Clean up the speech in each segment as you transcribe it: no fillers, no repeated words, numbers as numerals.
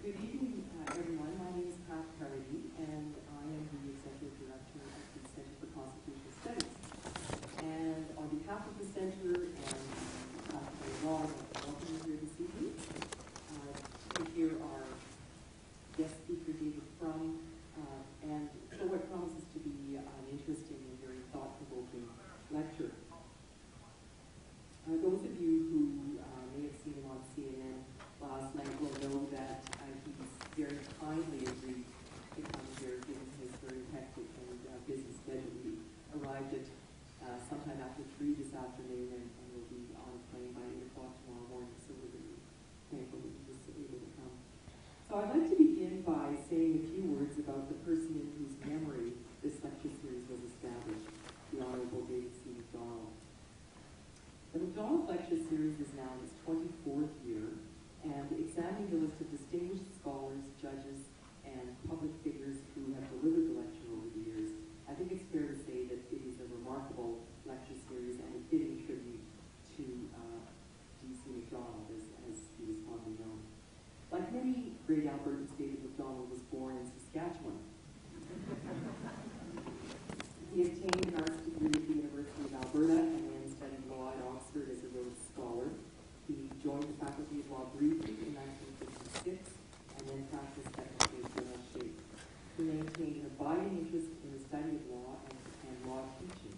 Good evening, everyone. My name is Pat Carady, and I am the Executive Director of the Center for Constitutional Studies. And on behalf of the Center and faculty of law, I'd like to welcome you here this evening to hear our guest speaker, David Frum, and for what promises to be an interesting and very thought-provoking lecture. Those of you who may have seen him on CNN last night will know that he's very kindly agreed to come here given his very hectic and busy schedule. He arrived at sometime after 3 this afternoon and will be on a plane by 8 o'clock tomorrow morning, so we're really thankful that he was able to come. So I'd like to begin by saying a few words about the person in whose memory this lecture series was established, the Honorable David C. MacDonald. The MacDonald Lecture Series is now in its 24th year, and examining the list of distinguished scholars, judges, and public figures who have delivered the lecture over the years, I think it's fair to say that it is a remarkable lecture series and a fitting tribute to D.C. MacDonald, as he was fondly known. Like many great Albertans, David MacDonald was born in Saskatchewan. He obtained an arts degree at the University of Alberta and then studied law at Oxford as a Rhodes Scholar. He joined the Faculty of Law briefly in 1956 and then practiced technically for much shape. He maintained an abiding interest in the study of law and law teaching,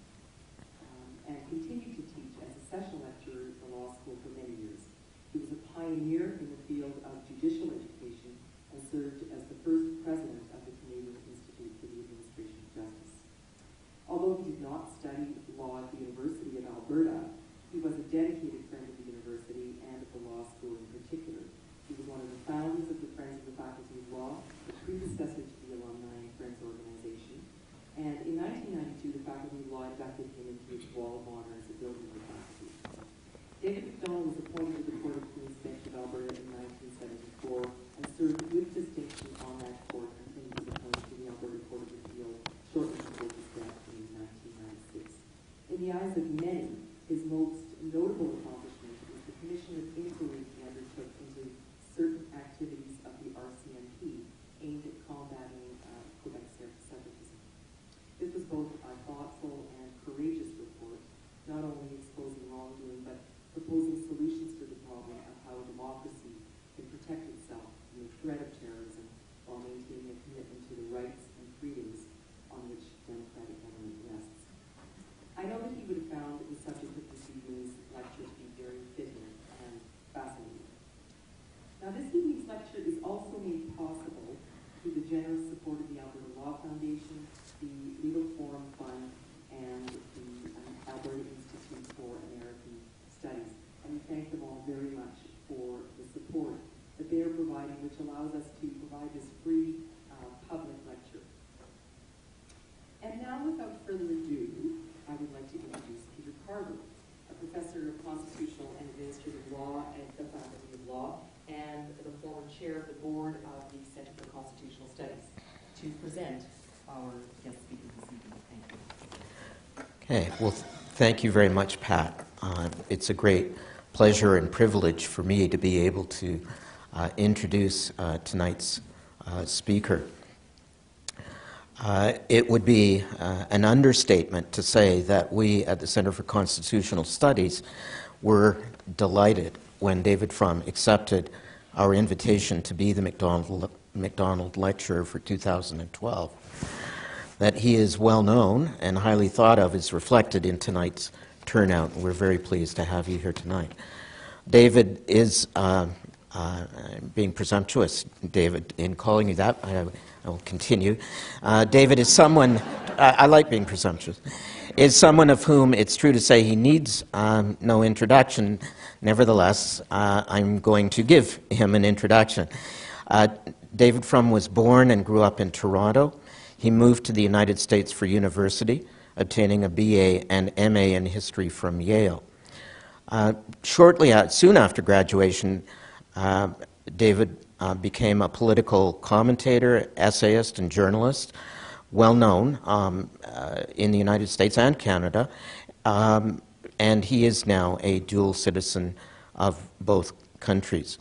and continued to teach as a session lecturer at the law school for many years. He was a pioneer in the field of judicial education and served as the first president of the Canadian Institute for the Administration of Justice. Although he did not study law at the University of Alberta, he was a dedicated friend of the university and of the law school in particular. He was one of the founders of the Friends of the Faculty of Law, the predecessor to the Alumni and Friends organization. And in 1992, the Faculty of Law inducted him into its Wall of Honor as a building of the faculty. David MacDonald was appointed to the Court of Queen's Bench of Alberta in 1974 and served with distinction on that court until he was appointed to the Alberta Court of Appeal shortly before his death in 1996. In the eyes of many, his most notable accomplishment was the commission of inquiry he undertook into certain activities of the RCMP aimed at combating Quebec separatism. This was both a thoughtful and courageous report, not only exposing wrongdoing, but proposing solutions to the problem of how a democracy can protect itself from the threat of terrorism while maintaining a commitment to the rights and freedoms on which democratic government rests. I know that he would have found the subject of this evening's lecture to be very fitting and fascinating. Now, this evening's lecture is also made possible through the generous support of the Alberta Law Foundation, the Legal Forum Fund, and the Alberta Institute for American Studies. And we thank them all very much for the support that they are providing, which allows us to provide this free public lecture. And now, without further ado, I would like to introduce Peter Carver, a professor of constitutional and administrative law at the Faculty of Law and the former chair of the board of the Center for Constitutional Studies, to present our guest speaker this evening. Thank you. Okay, well, thank you very much, Pat. It's a great pleasure and privilege for me to be able to introduce tonight's speaker. It would be an understatement to say that we at the Center for Constitutional Studies were delighted when David Frum accepted our invitation to be the MacDonald Lecturer for 2012. That he is well known and highly thought of is reflected in tonight's turnout. We're very pleased to have you here tonight. David is, being presumptuous, David, in calling you that, I will continue. David is someone, I like being presumptuous, is someone of whom it's true to say he needs no introduction. Nevertheless, I'm going to give him an introduction. David Frum was born and grew up in Toronto. He moved to the United States for university, obtaining a BA and MA in history from Yale. Soon after graduation, David became a political commentator, essayist, and journalist, well known in the United States and Canada, and he is now a dual citizen of both countries.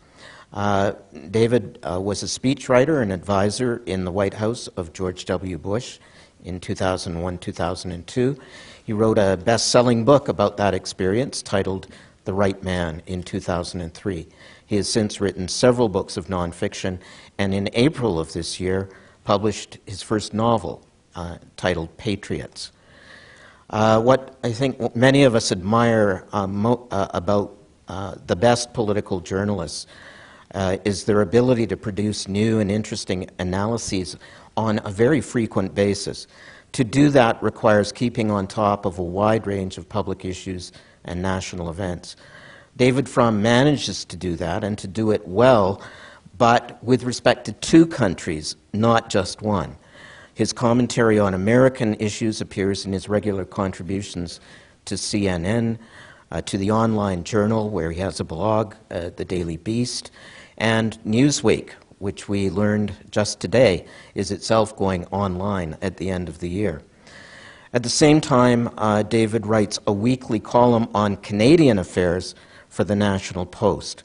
David was a speechwriter and advisor in the White House of George W. Bush in 2001-2002. He wrote a best-selling book about that experience titled The Right Man in 2003. He has since written several books of nonfiction, and in April of this year published his first novel titled Patriots. What I think many of us admire about the best political journalists is their ability to produce new and interesting analyses on a very frequent basis. To do that requires keeping on top of a wide range of public issues and national events. David Frum manages to do that and to do it well, but with respect to two countries, not just one. His commentary on American issues appears in his regular contributions to CNN, to the online journal where he has a blog, The Daily Beast, and Newsweek, which we learned just today is itself going online at the end of the year. At the same time, David writes a weekly column on Canadian affairs for the National Post.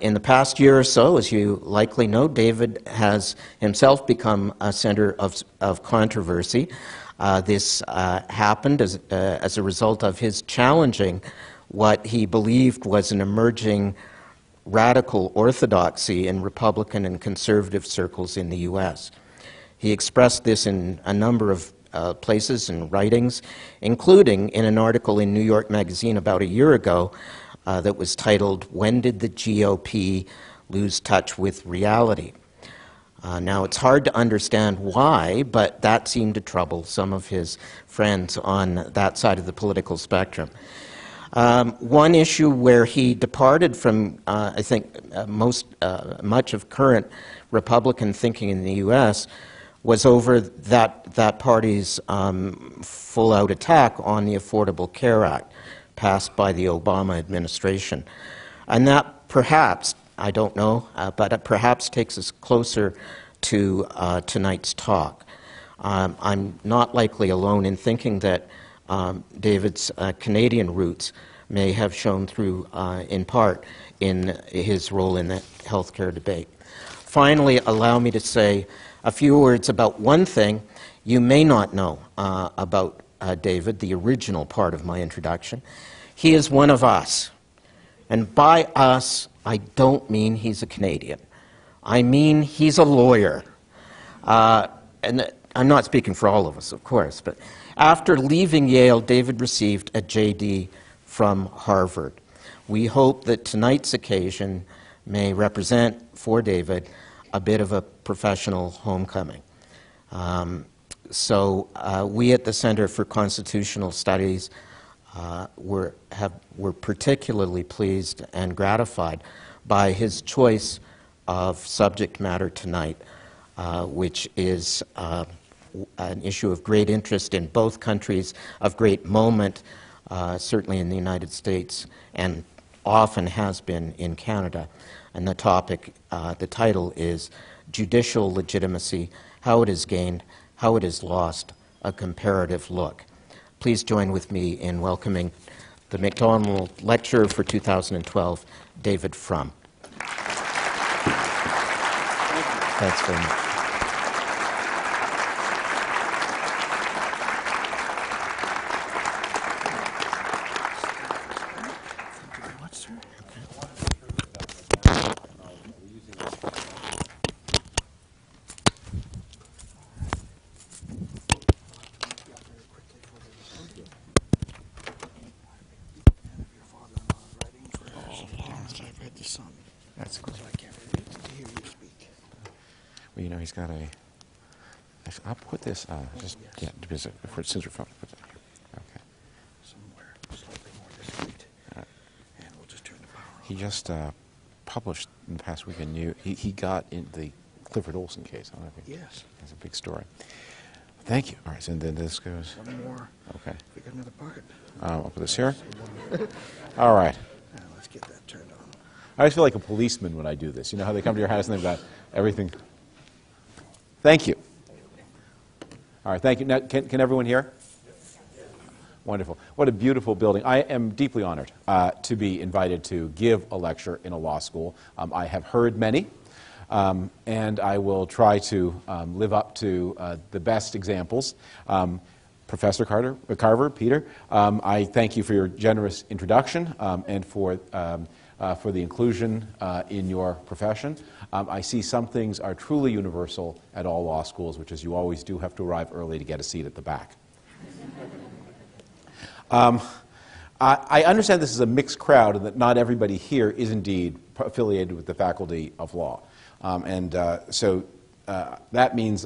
In the past year or so, as you likely know, David has himself become a center of controversy. This happened as a result of his challenging what he believed was an emerging radical orthodoxy in Republican and conservative circles in the U.S. He expressed this in a number of places and writings, including in an article in New York Magazine about a year ago that was titled, "When Did the GOP Lose Touch with Reality?" Now, it's hard to understand why, but that seemed to trouble some of his friends on that side of the political spectrum. One issue where he departed from, I think, much of current Republican thinking in the U.S. was over that party's full-out attack on the Affordable Care Act passed by the Obama administration. And that perhaps, I don't know, but it perhaps takes us closer to tonight's talk. I'm not likely alone in thinking that David's Canadian roots may have shown through, in part, in his role in the healthcare debate. Finally, allow me to say a few words about one thing you may not know about David, the original part of my introduction. He is one of us. And by us, I don't mean he's a Canadian. I mean he's a lawyer. And I'm not speaking for all of us, of course, but after leaving Yale, David received a JD from Harvard. We hope that tonight's occasion may represent for David a bit of a professional homecoming. We at the Center for Constitutional Studies were particularly pleased and gratified by his choice of subject matter tonight, which is an issue of great interest in both countries, of great moment, certainly in the United States, and often has been in Canada. And the topic, the title is Judicial Legitimacy, How It Is Gained, How It Is Lost, A Comparative Look. Please join with me in welcoming the MacDonald Lecturer for 2012, David Frum. Thanks very much. That's cool. So I can't wait to hear you speak. Well, you know, he's got a. I'll put this. Just yeah, because for since we're put it here. Okay. Somewhere slightly more discreet, and we'll just turn the power on. He just published in the past week a new. He got in the Clifford Olson case. I don't know if yes, it's a big story. Thank you. All right, so then this goes. One more. Okay. We got another bucket. I'll put this here. All right. Let's get that turned on. I always feel like a policeman when I do this. You know how they come to your house and they've got everything. Thank you. All right, thank you. Now, can everyone hear? Wonderful. What a beautiful building. I am deeply honored to be invited to give a lecture in a law school. I have heard many, and I will try to live up to the best examples. Professor Carver, Peter, I thank you for your generous introduction and for the inclusion in your profession. I see some things are truly universal at all law schools, which is you always do have to arrive early to get a seat at the back. I understand this is a mixed crowd and that not everybody here is indeed affiliated with the Faculty of Law. So that means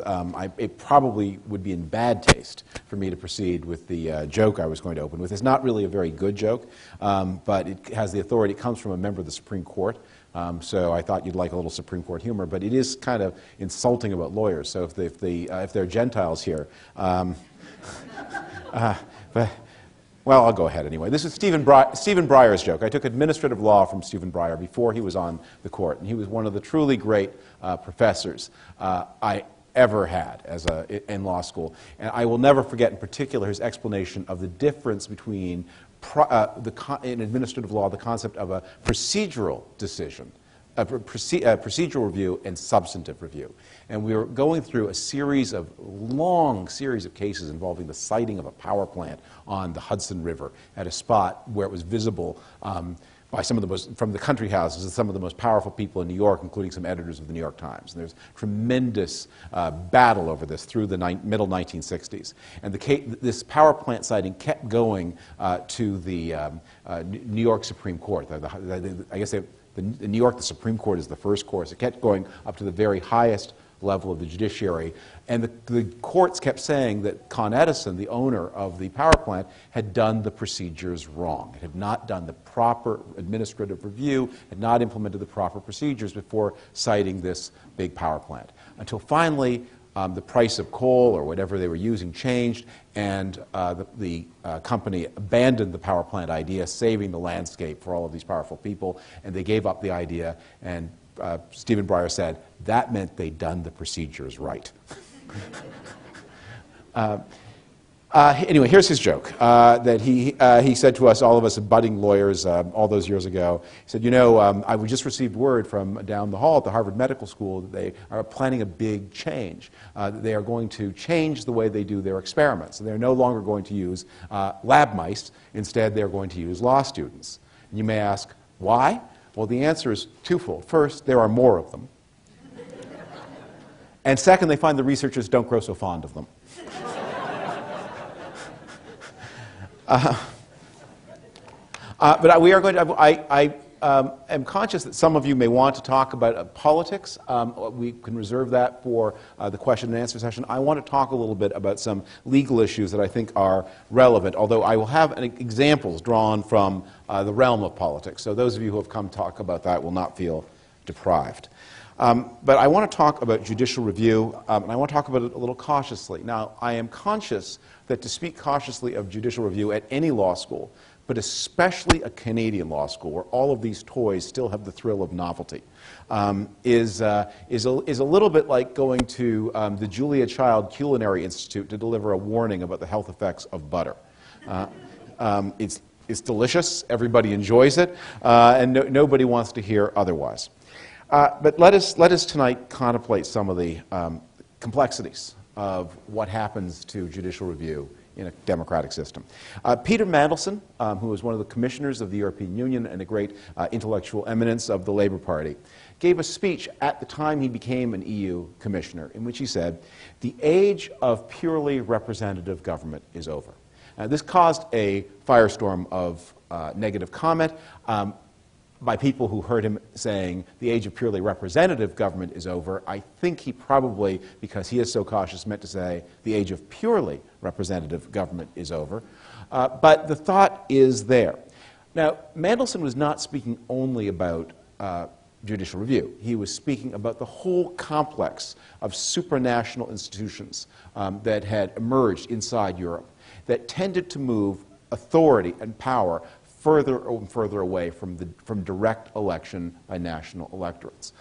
it probably would be in bad taste for me to proceed with the joke I was going to open with. It's not really a very good joke, but it has the authority. It comes from a member of the Supreme Court, so I thought you'd like a little Supreme Court humor, but it is kind of insulting about lawyers, so if they're Gentiles here, well, I'll go ahead anyway. This is Stephen Breyer's joke. I took administrative law from Stephen Breyer before he was on the court, and he was one of the truly great professors I ever had in law school. And I will never forget in particular his explanation of the difference between, in administrative law, the concept of a procedural decision, a procedural review and substantive review. And we were going through a long series of cases involving the siting of a power plant on the Hudson River at a spot where it was visible by some of the from the country houses of some of the most powerful people in New York, including some editors of the New York Times. And there's tremendous battle over this through the middle 1960s. And this power plant siting kept going to the New York Supreme Court. I guess in New York, the Supreme Court is the first course. It kept going up to the very highest level of the judiciary. And the courts kept saying that Con Edison, the owner of the power plant, had done the procedures wrong. It had not done the proper administrative review, had not implemented the proper procedures before siting this big power plant. Until finally, the price of coal or whatever they were using changed, and the company abandoned the power plant idea, saving the landscape for all of these powerful people, and they gave up the idea, and Stephen Breyer said that meant they'd done the procedures right. Anyway, here's his joke that he said to us, all of us budding lawyers, all those years ago. He said, you know, I just received word from down the hall at the Harvard Medical School that they are planning a big change. They are going to change the way they do their experiments. And they're no longer going to use lab mice. Instead, they're going to use law students. And you may ask, why? Well, the answer is twofold. First, there are more of them. And second, they find the researchers don't grow so fond of them. But we are going to, I am conscious that some of you may want to talk about politics. We can reserve that for the question and answer session. I want to talk a little bit about some legal issues that I think are relevant, although I will have examples drawn from the realm of politics. So those of you who have come talk about that will not feel deprived. But I want to talk about judicial review, and I want to talk about it a little cautiously. Now, I am conscious that to speak cautiously of judicial review at any law school, but especially a Canadian law school where all of these toys still have the thrill of novelty, is a little bit like going to the Julia Child Culinary Institute to deliver a warning about the health effects of butter. It's delicious, everybody enjoys it, and nobody wants to hear otherwise. But let us tonight contemplate some of the complexities of what happens to judicial review in a democratic system. Peter Mandelson, who was one of the commissioners of the European Union and a great intellectual eminence of the Labour Party, gave a speech at the time he became an EU commissioner in which he said, "The age of purely representative government is over." This caused a firestorm of negative comment by people who heard him saying the age of purely representative government is over. I think he probably, because he is so cautious, meant to say the age of purely representative government is over. But the thought is there. Now, Mandelson was not speaking only about judicial review. He was speaking about the whole complex of supranational institutions that had emerged inside Europe that tended to move authority and power further and further away from direct election by national electorates.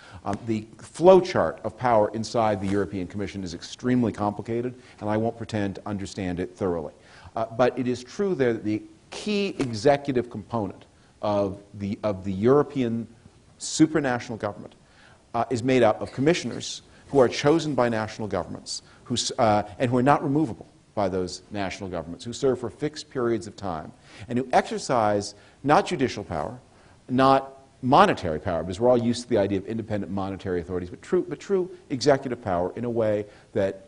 The flowchart of power inside the European Commission is extremely complicated, and I won't pretend to understand it thoroughly. But it is true there that the key executive component of the European supranational government is made up of commissioners who are chosen by national governments and who are not removable by those national governments, who serve for fixed periods of time, and who exercise not judicial power, not monetary power, because we're all used to the idea of independent monetary authorities, but true executive power in a way that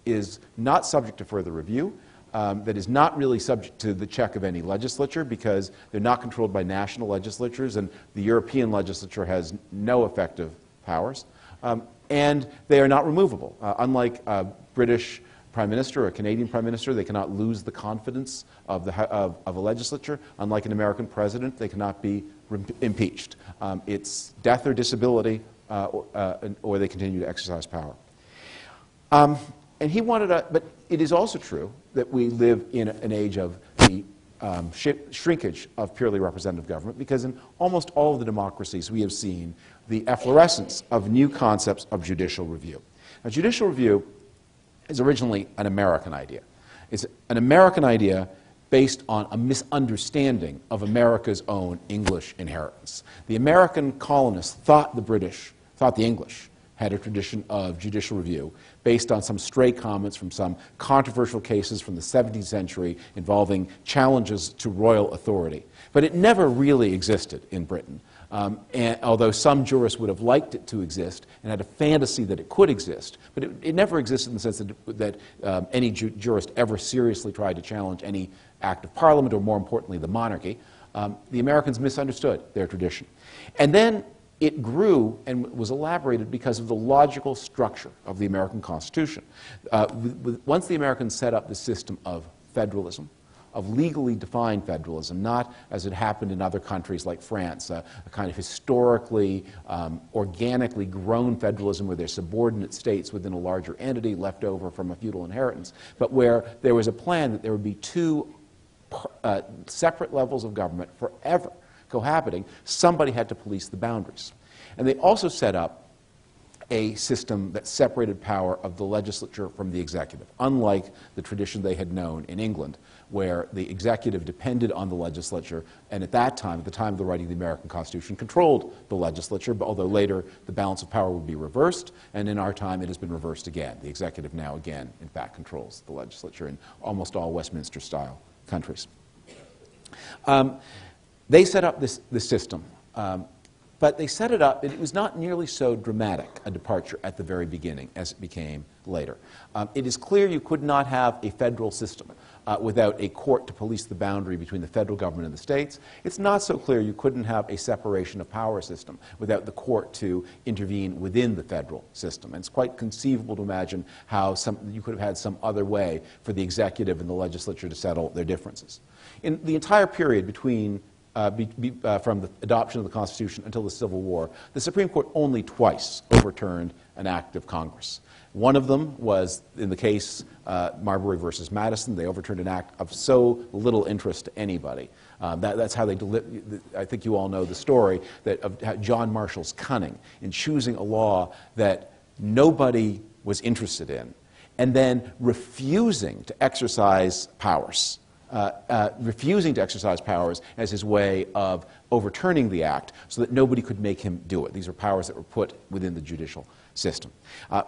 is not subject to further review, that is not really subject to the check of any legislature, because they're not controlled by national legislatures, and the European legislature has no effective powers, and they are not removable. Unlike a British Prime Minister or a Canadian Prime Minister, they cannot lose the confidence of a legislature. Unlike an American president, they cannot be impeached. It's death or disability, or they continue to exercise power. And he wanted but it is also true that we live in an age of the shrinkage of purely representative government, because in almost all of the democracies we have seen the efflorescence of new concepts of judicial review. Now, judicial review is originally an American idea. It's an American idea based on a misunderstanding of America's own English inheritance. The American colonists thought the English had a tradition of judicial review based on some stray comments from some controversial cases from the 17th century involving challenges to royal authority. But it never really existed in Britain. And although some jurists would have liked it to exist and had a fantasy that it could exist, but it never existed in the sense that any jurist ever seriously tried to challenge any act of Parliament, or more importantly, the monarchy. The Americans misunderstood their tradition. And then it grew and was elaborated because of the logical structure of the American Constitution. Once the Americans set up the system of federalism, of legally defined federalism, not as it happened in other countries like France, a kind of historically, organically grown federalism where there's subordinate states within a larger entity left over from a feudal inheritance, but where there was a plan that there would be two separate levels of government forever cohabiting. Somebody had to police the boundaries. And they also set up a system that separated power of the legislature from the executive, unlike the tradition they had known in England, where the executive depended on the legislature, and at that time, at the time of the writing of the American Constitution, controlled the legislature, but although later the balance of power would be reversed, and in our time it has been reversed again. The executive now again, in fact, controls the legislature in almost all Westminster-style countries. They set up this system, but they set it up, it was not nearly so dramatic a departure at the very beginning as it became later. It is clear you could not have a federal system without a court to police the boundary between the federal government and the states. It's not so clear you couldn't have a separation of power system without the court to intervene within the federal system. And it's quite conceivable to imagine how you could have had some other way for the executive and the legislature to settle their differences. In the entire period between from the adoption of the Constitution until the Civil War, the Supreme Court only twice overturned an act of Congress. One of them was in the case Marbury versus Madison. They overturned an act of so little interest to anybody. That's how they I think you all know the story of John Marshall's cunning in choosing a law that nobody was interested in, and then refusing to exercise powers. Refusing to exercise powers as his way of overturning the act so that nobody could make him do it. These are powers that were put within the judicial system.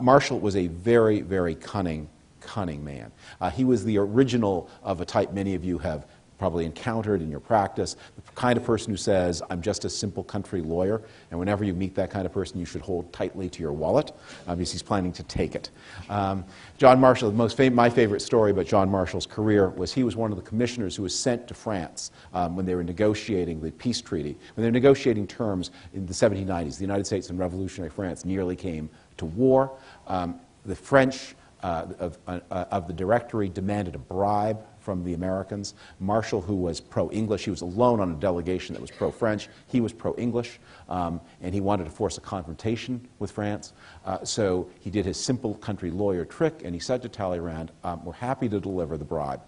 Marshall was a very, very cunning man. He was the original of a type many of you have probably encountered in your practice, the kind of person who says, I'm just a simple country lawyer, and whenever you meet that kind of person, you should hold tightly to your wallet, because he's planning to take it. John Marshall, my favorite story about John Marshall's career was he was one of the commissioners who was sent to France when they were negotiating the peace treaty. When they were negotiating terms in the 1790s, the United States and revolutionary France nearly came to war. The French of the Directory demanded a bribe from the Americans. Marshall, who was pro-English, he was alone on a delegation that was pro-French. He was pro-English, and he wanted to force a confrontation with France. So he did his simple country lawyer trick, and he said to Talleyrand, we're happy to deliver the bribe.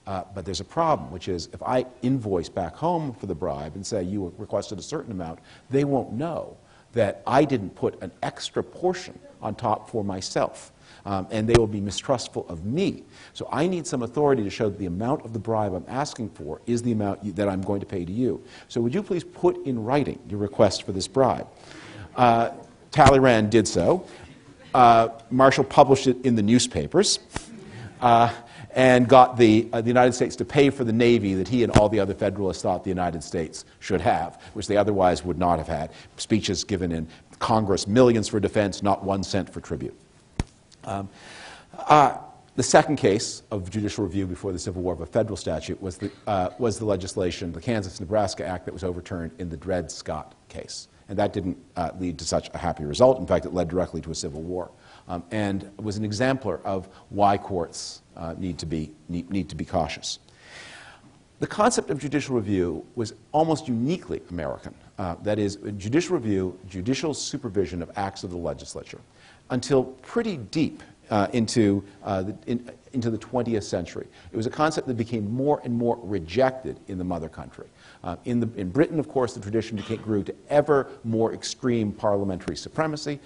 But there's a problem, which is if I invoice back home for the bribe and say you requested a certain amount, they won't know that I didn't put an extra portion on top for myself. and they will be mistrustful of me. So I need some authority to show that the amount of the bribe I'm asking for is the amount that I'm going to pay to you. So would you please put in writing your request for this bribe? Talleyrand did so. Marshall published it in the newspapers. And got the United States to pay for the Navy that he and all the other Federalists thought the United States should have, which they otherwise would not have had. Speeches given in Congress, millions for defense, not 1 cent for tribute. The second case of judicial review before the Civil War of a federal statute was the legislation, the Kansas-Nebraska Act, that was overturned in the Dred Scott case. And that didn't lead to such a happy result. In fact, it led directly to a civil war. And was an exemplar of why courts need to be cautious. The concept of judicial review was almost uniquely American. That is, judicial review, judicial supervision of acts of the legislature, until pretty deep into the 20th century. It was a concept that became more and more rejected in the mother country. In Britain, of course, the tradition grew to ever more extreme parliamentary supremacy,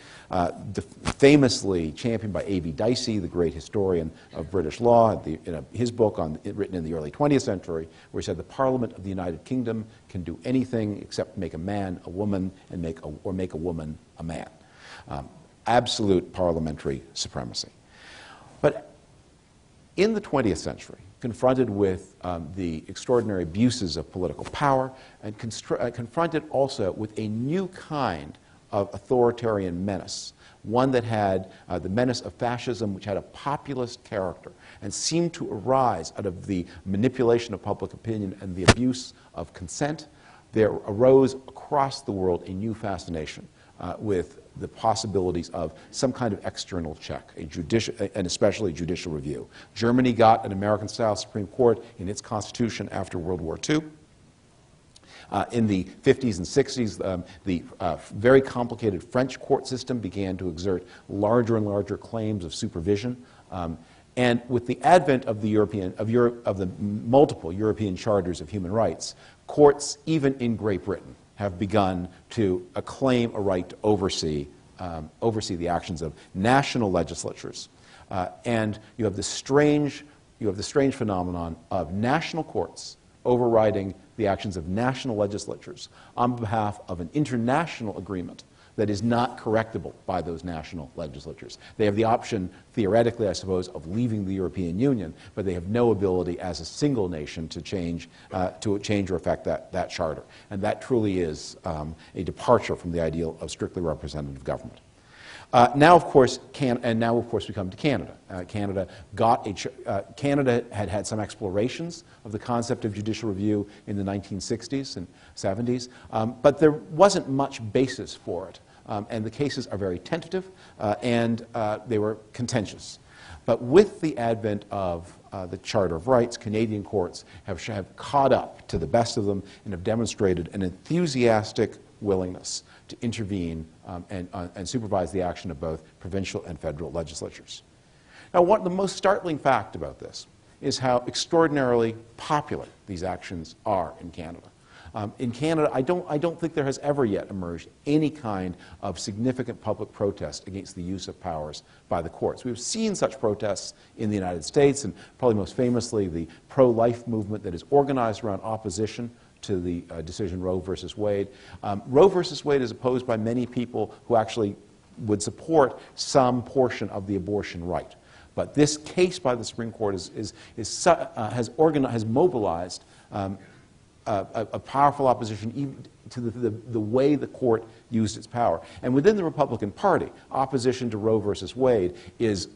famously championed by A.V. Dicey, the great historian of British law, in his book written in the early 20th century, where he said the Parliament of the United Kingdom can do anything except make a man a woman and make a woman a man. Absolute parliamentary supremacy. But in the 20th century, confronted with the extraordinary abuses of political power, and confronted also with a new kind of authoritarian menace, one that had the menace of fascism, which had a populist character and seemed to arise out of the manipulation of public opinion and the abuse of consent, there arose across the world a new fascination with the possibilities of some kind of external check, and especially judicial review. Germany got an American-style Supreme Court in its constitution after World War II. In the 50s and 60s, the very complicated French court system began to exert larger and larger claims of supervision. And with the advent of the multiple European charters of human rights, courts, even in Great Britain, have begun to claim a right to oversee the actions of national legislatures. And you have the strange phenomenon of national courts overriding the actions of national legislatures on behalf of an international agreement that is not correctable by those national legislatures. They have the option, theoretically, I suppose, of leaving the European Union, but they have no ability as a single nation to change or affect that charter. And that truly is a departure from the ideal of strictly representative government. Now, of course, we come to Canada. Canada had had some explorations of the concept of judicial review in the 1960s and 70s, but there wasn't much basis for it. And the cases are very tentative, and they were contentious. But with the advent of the Charter of Rights, Canadian courts have caught up to the best of them and have demonstrated an enthusiastic willingness to intervene and supervise the action of both provincial and federal legislatures. Now, the most startling fact about this is how extraordinarily popular these actions are in Canada. In Canada, I don't think there has ever yet emerged any kind of significant public protest against the use of powers by the courts. We've seen such protests in the United States, and probably most famously the pro-life movement that is organized around opposition to the decision Roe versus Wade. Roe versus Wade is opposed by many people who actually would support some portion of the abortion right. But this case by the Supreme Court has mobilized a powerful opposition even to the way the court used its power. And within the Republican Party, opposition to Roe versus Wade is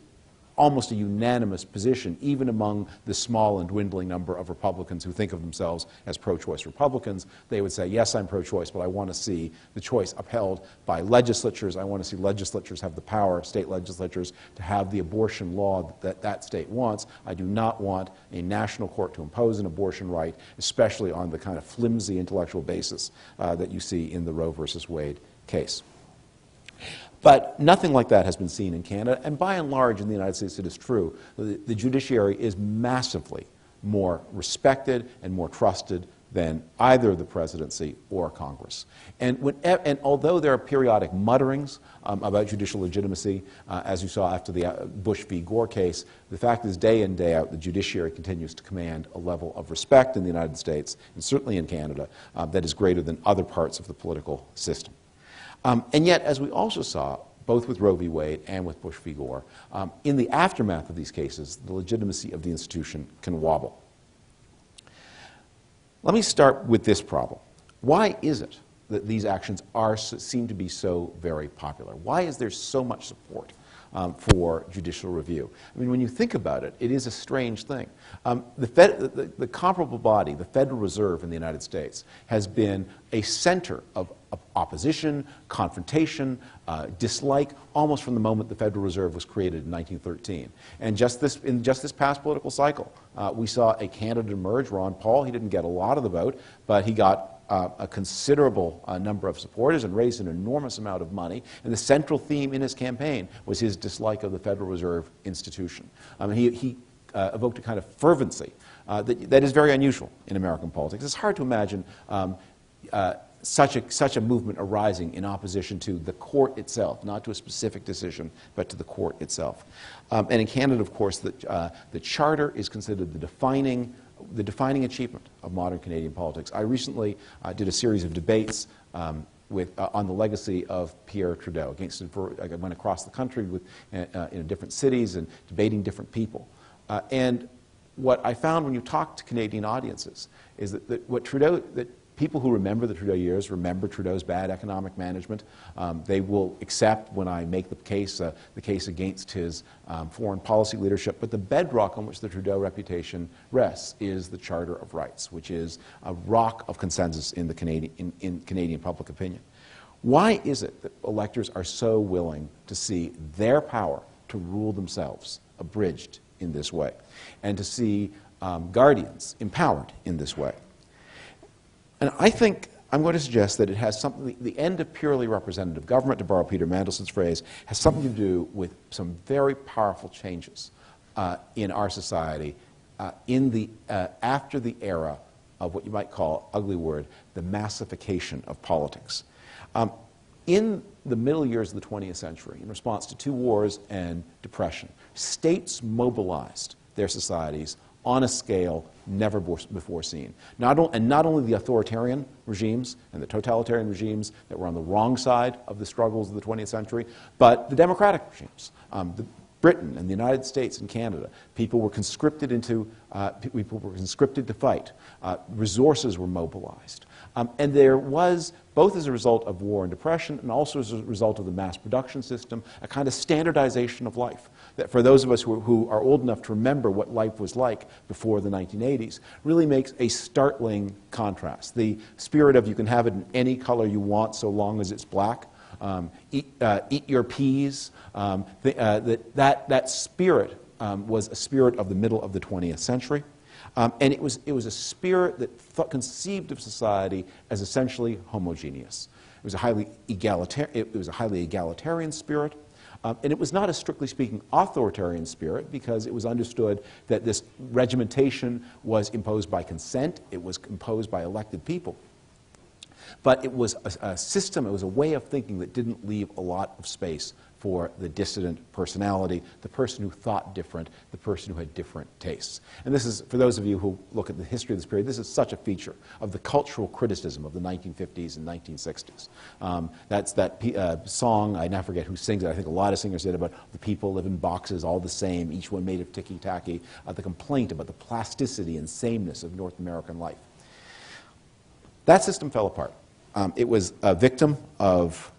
almost a unanimous position, even among the small and dwindling number of Republicans who think of themselves as pro-choice Republicans. They would say, yes, I'm pro-choice, but I want to see the choice upheld by legislatures. I want to see legislatures have the power, state legislatures, to have the abortion law that state wants. I do not want a national court to impose an abortion right, especially on the kind of flimsy intellectual basis that you see in the Roe versus Wade case. But nothing like that has been seen in Canada, and by and large in the United States it is true. The judiciary is massively more respected and more trusted than either the presidency or Congress. And although there are periodic mutterings about judicial legitimacy, as you saw after the Bush v. Gore case, the fact is day in, day out, the judiciary continues to command a level of respect in the United States, and certainly in Canada, that is greater than other parts of the political system. And yet, as we also saw, both with Roe v. Wade and with Bush v. Gore, in the aftermath of these cases, the legitimacy of the institution can wobble. Let me start with this problem. Why is it that these actions seem to be so very popular? Why is there so much support for judicial review? I mean, when you think about it, it is a strange thing. The comparable body, the Federal Reserve in the United States, has been a center of opposition, confrontation, dislike, almost from the moment the Federal Reserve was created in 1913. And in just this past political cycle, we saw a candidate emerge, Ron Paul. He didn't get a lot of the vote, but he got a considerable number of supporters and raised an enormous amount of money. And the central theme in his campaign was his dislike of the Federal Reserve institution. He evoked a kind of fervency that is very unusual in American politics. It's hard to imagine such a movement arising in opposition to the court itself, not to a specific decision, but to the court itself. And in Canada, of course, the Charter is considered the defining achievement of modern Canadian politics. I recently did a series of debates on the legacy of Pierre Trudeau. I went across the country in different cities and debating different people. And what I found when you talk to Canadian audiences is that people who remember the Trudeau years remember Trudeau's bad economic management. They will accept when I make the case against his foreign policy leadership. But the bedrock on which the Trudeau reputation rests is the Charter of Rights, which is a rock of consensus in Canadian public opinion. Why is it that electors are so willing to see their power to rule themselves abridged in this way, and to see guardians empowered in this way? And I think I'm going to suggest that it has something, the end of purely representative government, to borrow Peter Mandelson's phrase, has something to do with some very powerful changes in our society after the era of what you might call, ugly word, the massification of politics. In the middle years of the 20th century, in response to 2 wars and depression, states mobilized their societies on a scale never before seen. Not only the authoritarian regimes and the totalitarian regimes that were on the wrong side of the struggles of the 20th century, but the democratic regimes. Britain and the United States and Canada, people were conscripted to fight. Resources were mobilized. And there was, both as a result of war and depression and also as a result of the mass production system, a kind of standardization of life. That for those of us who are old enough to remember what life was like before the 1980s, really makes a startling contrast. The spirit of you can have it in any color you want so long as it's black. Eat your peas. That spirit was a spirit of the middle of the 20th century. And it was a spirit that conceived of society as essentially homogeneous. It was a highly egalitarian spirit. And it was not a strictly speaking authoritarian spirit, because it was understood that this regimentation was imposed by consent, it was imposed by elected people. But it was a system, it was a way of thinking that didn't leave a lot of space for the dissident personality, the person who thought different, the person who had different tastes. And this is, for those of you who look at the history of this period, this is such a feature of the cultural criticism of the 1950s and 1960s. That's that song, I now forget who sings it, I think a lot of singers did, about the people live in boxes, all the same, each one made of ticky-tacky, the complaint about the plasticity and sameness of North American life. That system fell apart. It was a victim of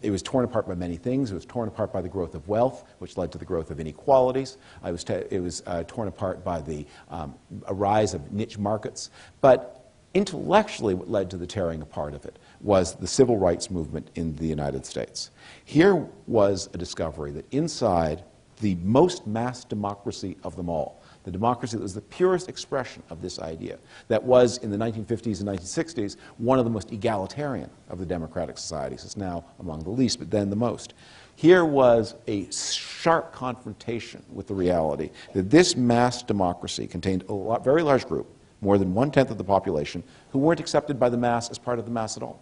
it was torn apart by many things. It was torn apart by the growth of wealth, which led to the growth of inequalities. It was torn apart by the a rise of niche markets. But intellectually, what led to the tearing apart of it was the civil rights movement in the United States. Here was a discovery that inside the most mass democracy of them all, the democracy that was the purest expression of this idea, that was, in the 1950s and 1960s, one of the most egalitarian of the democratic societies. It's now among the least, but then the most. Here was a sharp confrontation with the reality that this mass democracy contained a very large group, more than 1/10 of the population, who weren't accepted by the mass as part of the mass at all,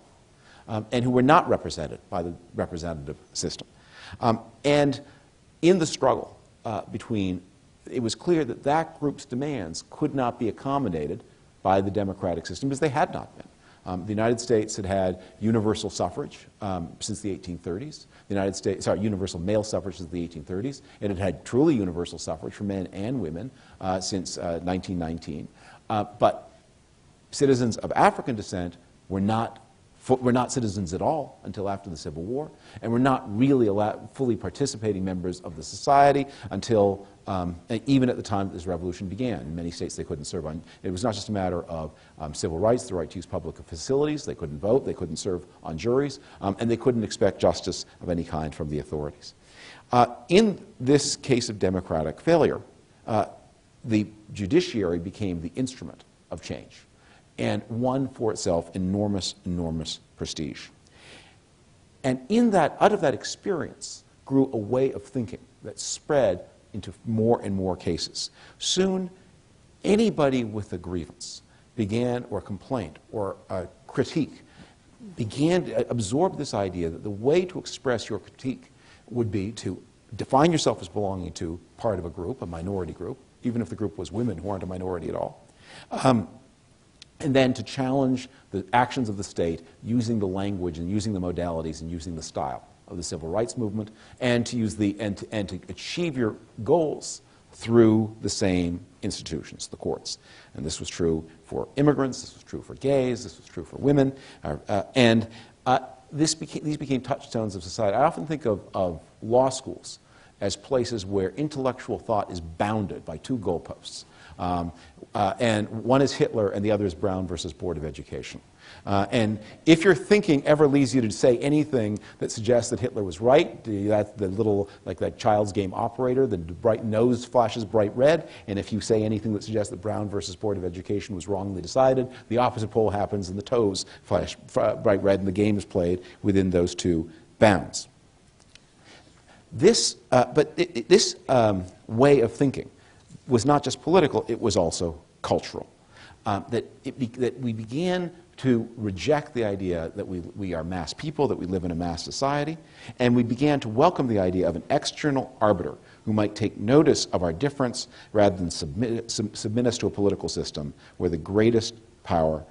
and who were not represented by the representative system. And in the struggle it was clear that that group's demands could not be accommodated by the democratic system, because they had not been. The United States had had universal suffrage since the 1830s. Universal male suffrage since the 1830s. It had had truly universal suffrage for men and women since 1919. But citizens of African descent were not citizens at all until after the Civil War, and were not really fully participating members of the society until even at the time that this revolution began. In many states, they couldn't serve on. It was not just a matter of civil rights, the right to use public facilities. They couldn't vote, they couldn't serve on juries, and they couldn't expect justice of any kind from the authorities. In this case of democratic failure, the judiciary became the instrument of change, and won for itself enormous, enormous prestige. And out of that experience grew a way of thinking that spread into more and more cases. Soon, anybody with a grievance or complaint, or a critique, began to absorb this idea that the way to express your critique would be to define yourself as belonging to part of a group, a minority group, even if the group was women who aren't a minority at all. And then to challenge the actions of the state using the language and using the modalities and using the style of the civil rights movement, and to achieve your goals through the same institutions, the courts. And this was true for immigrants, this was true for gays, this was true for women, these became touchstones of society. I often think of law schools as places where intellectual thought is bounded by two goalposts. And one is Hitler and the other is Brown versus Board of Education. And if your thinking ever leads you to say anything that suggests that Hitler was right, that's the little, like that child's game operator, the bright nose flashes bright red, and if you say anything that suggests that Brown versus Board of Education was wrongly decided, the opposite pole happens and the toes flash bright red and the game is played within those two bounds. This way of thinking was not just political, it was also cultural. That we began to reject the idea that we are mass people, that we live in a mass society, and we began to welcome the idea of an external arbiter who might take notice of our difference rather than submit us to a political system where the greatest power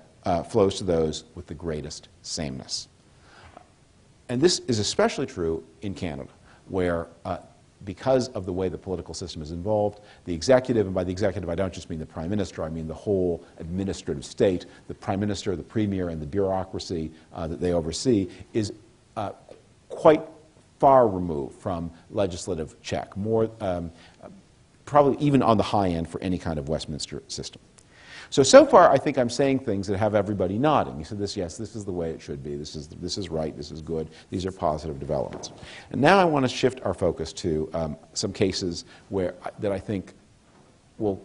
flows to those with the greatest sameness. And this is especially true in Canada, where because of the way the political system is involved, the executive, and by the executive I don't just mean the Prime Minister, I mean the whole administrative state, the Prime Minister, the Premier, and the bureaucracy that they oversee, is quite far removed from legislative check, more probably even on the high end for any kind of Westminster system. So far, I think I'm saying things that have everybody nodding. You said this, yes, this is the way it should be. This is right. This is good. These are positive developments. And now I want to shift our focus to some cases that I think will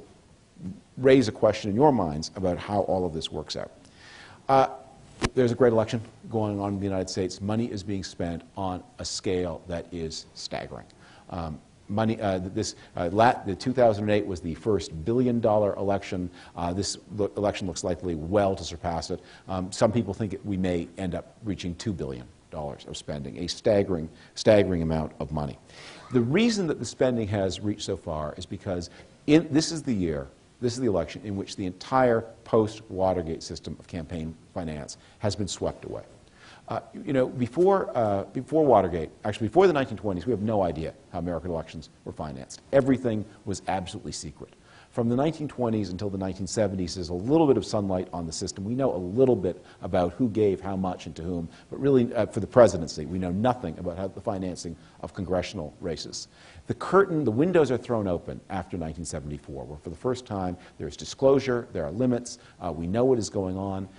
raise a question in your minds about how all of this works out. There's a great election going on in the United States. Money is being spent on a scale that is staggering. The 2008 was the first billion-dollar election. This election looks likely well to surpass it. Some people think we may end up reaching $2 billion of spending, a staggering amount of money. The reason that the spending has reached so far is because this is the election in which the entire post-Watergate system of campaign finance has been swept away. Before Watergate, actually before the 1920s, we have no idea how American elections were financed. Everything was absolutely secret. From the 1920s until the 1970s, there's a little bit of sunlight on the system. We know a little bit about who gave how much and to whom, but really for the presidency, we know nothing about the financing of congressional races. The windows are thrown open after 1974, where for the first time there's disclosure, there are limits, we know what is going on,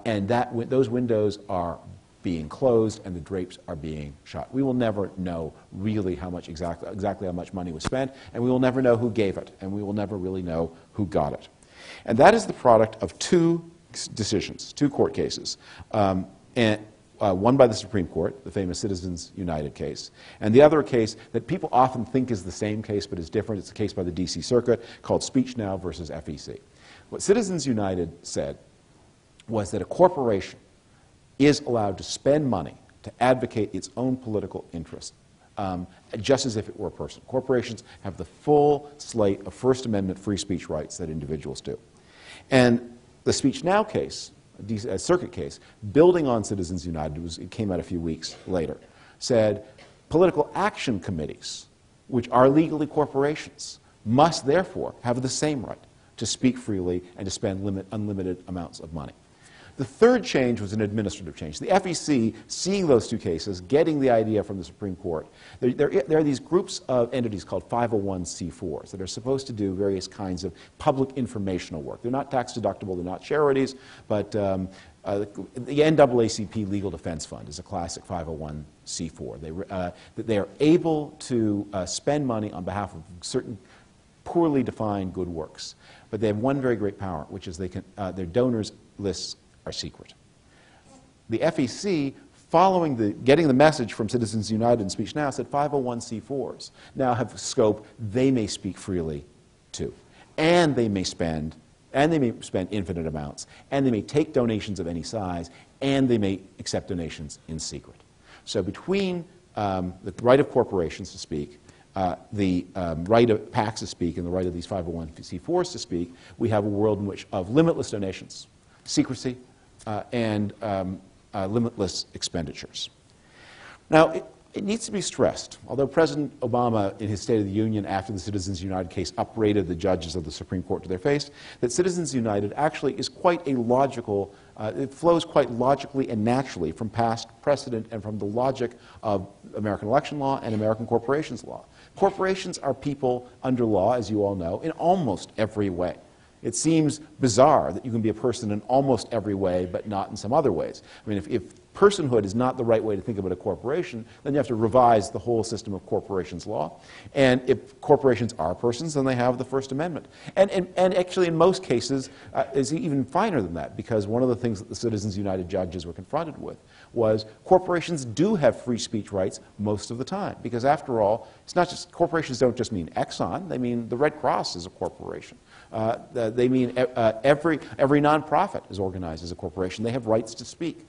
and those windows are being closed and the drapes are being shut. We will never know really exactly how much money was spent, and we will never know who gave it, and we will never really know who got it. And that is the product of two decisions, two court cases. One by the Supreme Court, the famous Citizens United case, and the other case that people often think is the same case but is different. It's a case by the D.C. Circuit called Speech Now versus FEC. What Citizens United said was that a corporation is allowed to spend money to advocate its own political interest, just as if it were a person. Corporations have the full slate of First Amendment free speech rights that individuals do. And the Speech Now case, a circuit case, building on Citizens United, it came out a few weeks later, said political action committees, which are legally corporations, must therefore have the same right to speak freely and to spend unlimited amounts of money. The third change was an administrative change. The FEC, seeing those two cases, getting the idea from the Supreme Court, there are these groups of entities called 501c4s that are supposed to do various kinds of public informational work. They're not tax deductible, they're not charities, but the NAACP Legal Defense Fund is a classic 501c4. They are able to spend money on behalf of certain poorly defined good works. But they have one very great power, which is their donors lists are secret. The FEC, getting the message from Citizens United and Speech Now, said 501c4s now have scope. They may speak freely too, and they may spend infinite amounts, and they may take donations of any size, and they may accept donations in secret. So between the right of corporations to speak, the right of PACs to speak, and the right of these 501c4s to speak, we have a world in which of limitless donations, secrecy, and limitless expenditures. Now, it needs to be stressed, although President Obama, in his State of the Union after the Citizens United case, upbraided the judges of the Supreme Court to their face, that Citizens United actually is quite a logical, it flows quite logically and naturally from past precedent and from the logic of American election law and American corporations law. Corporations are people under law, as you all know, in almost every way. It seems bizarre that you can be a person in almost every way, but not in some other ways. I mean, if personhood is not the right way to think about a corporation, then you have to revise the whole system of corporations law. And if corporations are persons, then they have the First Amendment. And actually, in most cases, it's even finer than that, because one of the things that the Citizens United judges were confronted with was corporations do have free speech rights most of the time. Because after all, it's not just, corporations don't just mean Exxon, they mean the Red Cross is a corporation. They mean every nonprofit is organized as a corporation. They have rights to speak.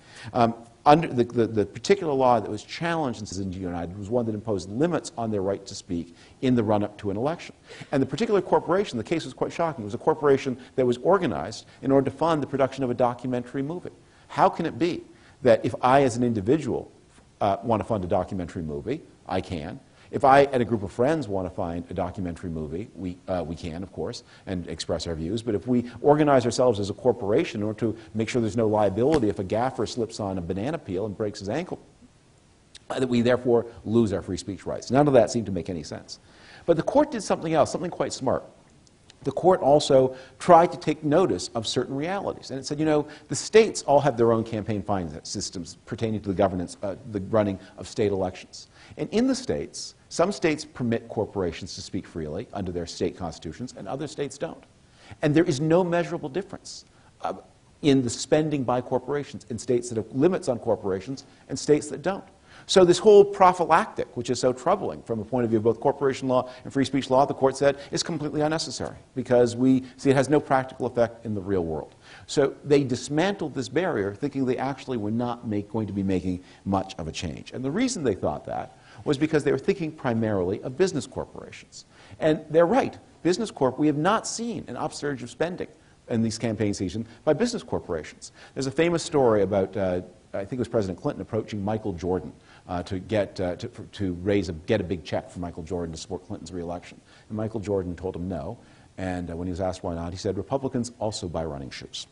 Under the particular law that was challenged in Citizens United was one that imposed limits on their right to speak in the run-up to an election. And the particular corporation, the case was quite shocking, it was a corporation that was organized in order to fund the production of a documentary movie. How can it be that if I, as an individual, want to fund a documentary movie, I can. If I and a group of friends want to find a documentary movie, we can, of course, and express our views. But if we organize ourselves as a corporation in order to make sure there's no liability if a gaffer slips on a banana peel and breaks his ankle, that we therefore lose our free speech rights. None of that seemed to make any sense. But the court did something else, something quite smart. The court also tried to take notice of certain realities. And it said, you know, the states all have their own campaign finance systems pertaining to the governance, the running of state elections. And in the states, some states permit corporations to speak freely under their state constitutions, and other states don't. And there is no measurable difference in the spending by corporations in states that have limits on corporations and states that don't. So this whole prophylactic, which is so troubling from a point of view of both corporation law and free speech law, the court said, is completely unnecessary because we see it has no practical effect in the real world. So they dismantled this barrier thinking they actually were not going to be making much of a change. And the reason they thought that was because they were thinking primarily of business corporations. And they're right. We have not seen an upsurge of spending in these campaign season by business corporations. There's a famous story about, I think it was President Clinton approaching Michael Jordan to get a big check from Michael Jordan to support Clinton's re-election. And Michael Jordan told him no. And when he was asked why not, he said, Republicans also buy running shoes.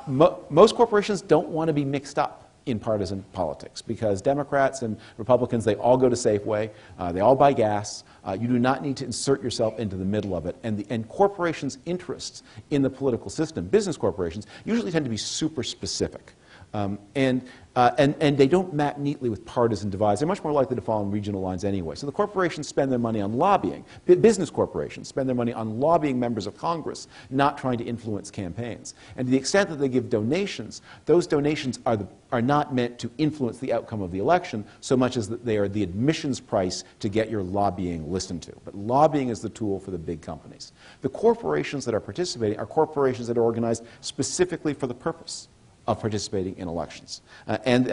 Most corporations don't want to be mixed up in partisan politics because Democrats and Republicans, they all go to Safeway, they all buy gas. You do not need to insert yourself into the middle of it. And corporations' interests in the political system, business corporations, usually tend to be super specific. And they don't map neatly with partisan divides. They're much more likely to fall on regional lines anyway. So the corporations spend their money on lobbying. Business corporations spend their money on lobbying members of Congress, not trying to influence campaigns. And to the extent that they give donations, those donations are not meant to influence the outcome of the election so much as that they are the admissions price to get your lobbying listened to. But lobbying is the tool for the big companies. The corporations that are participating are corporations that are organized specifically for the purpose of participating in elections. And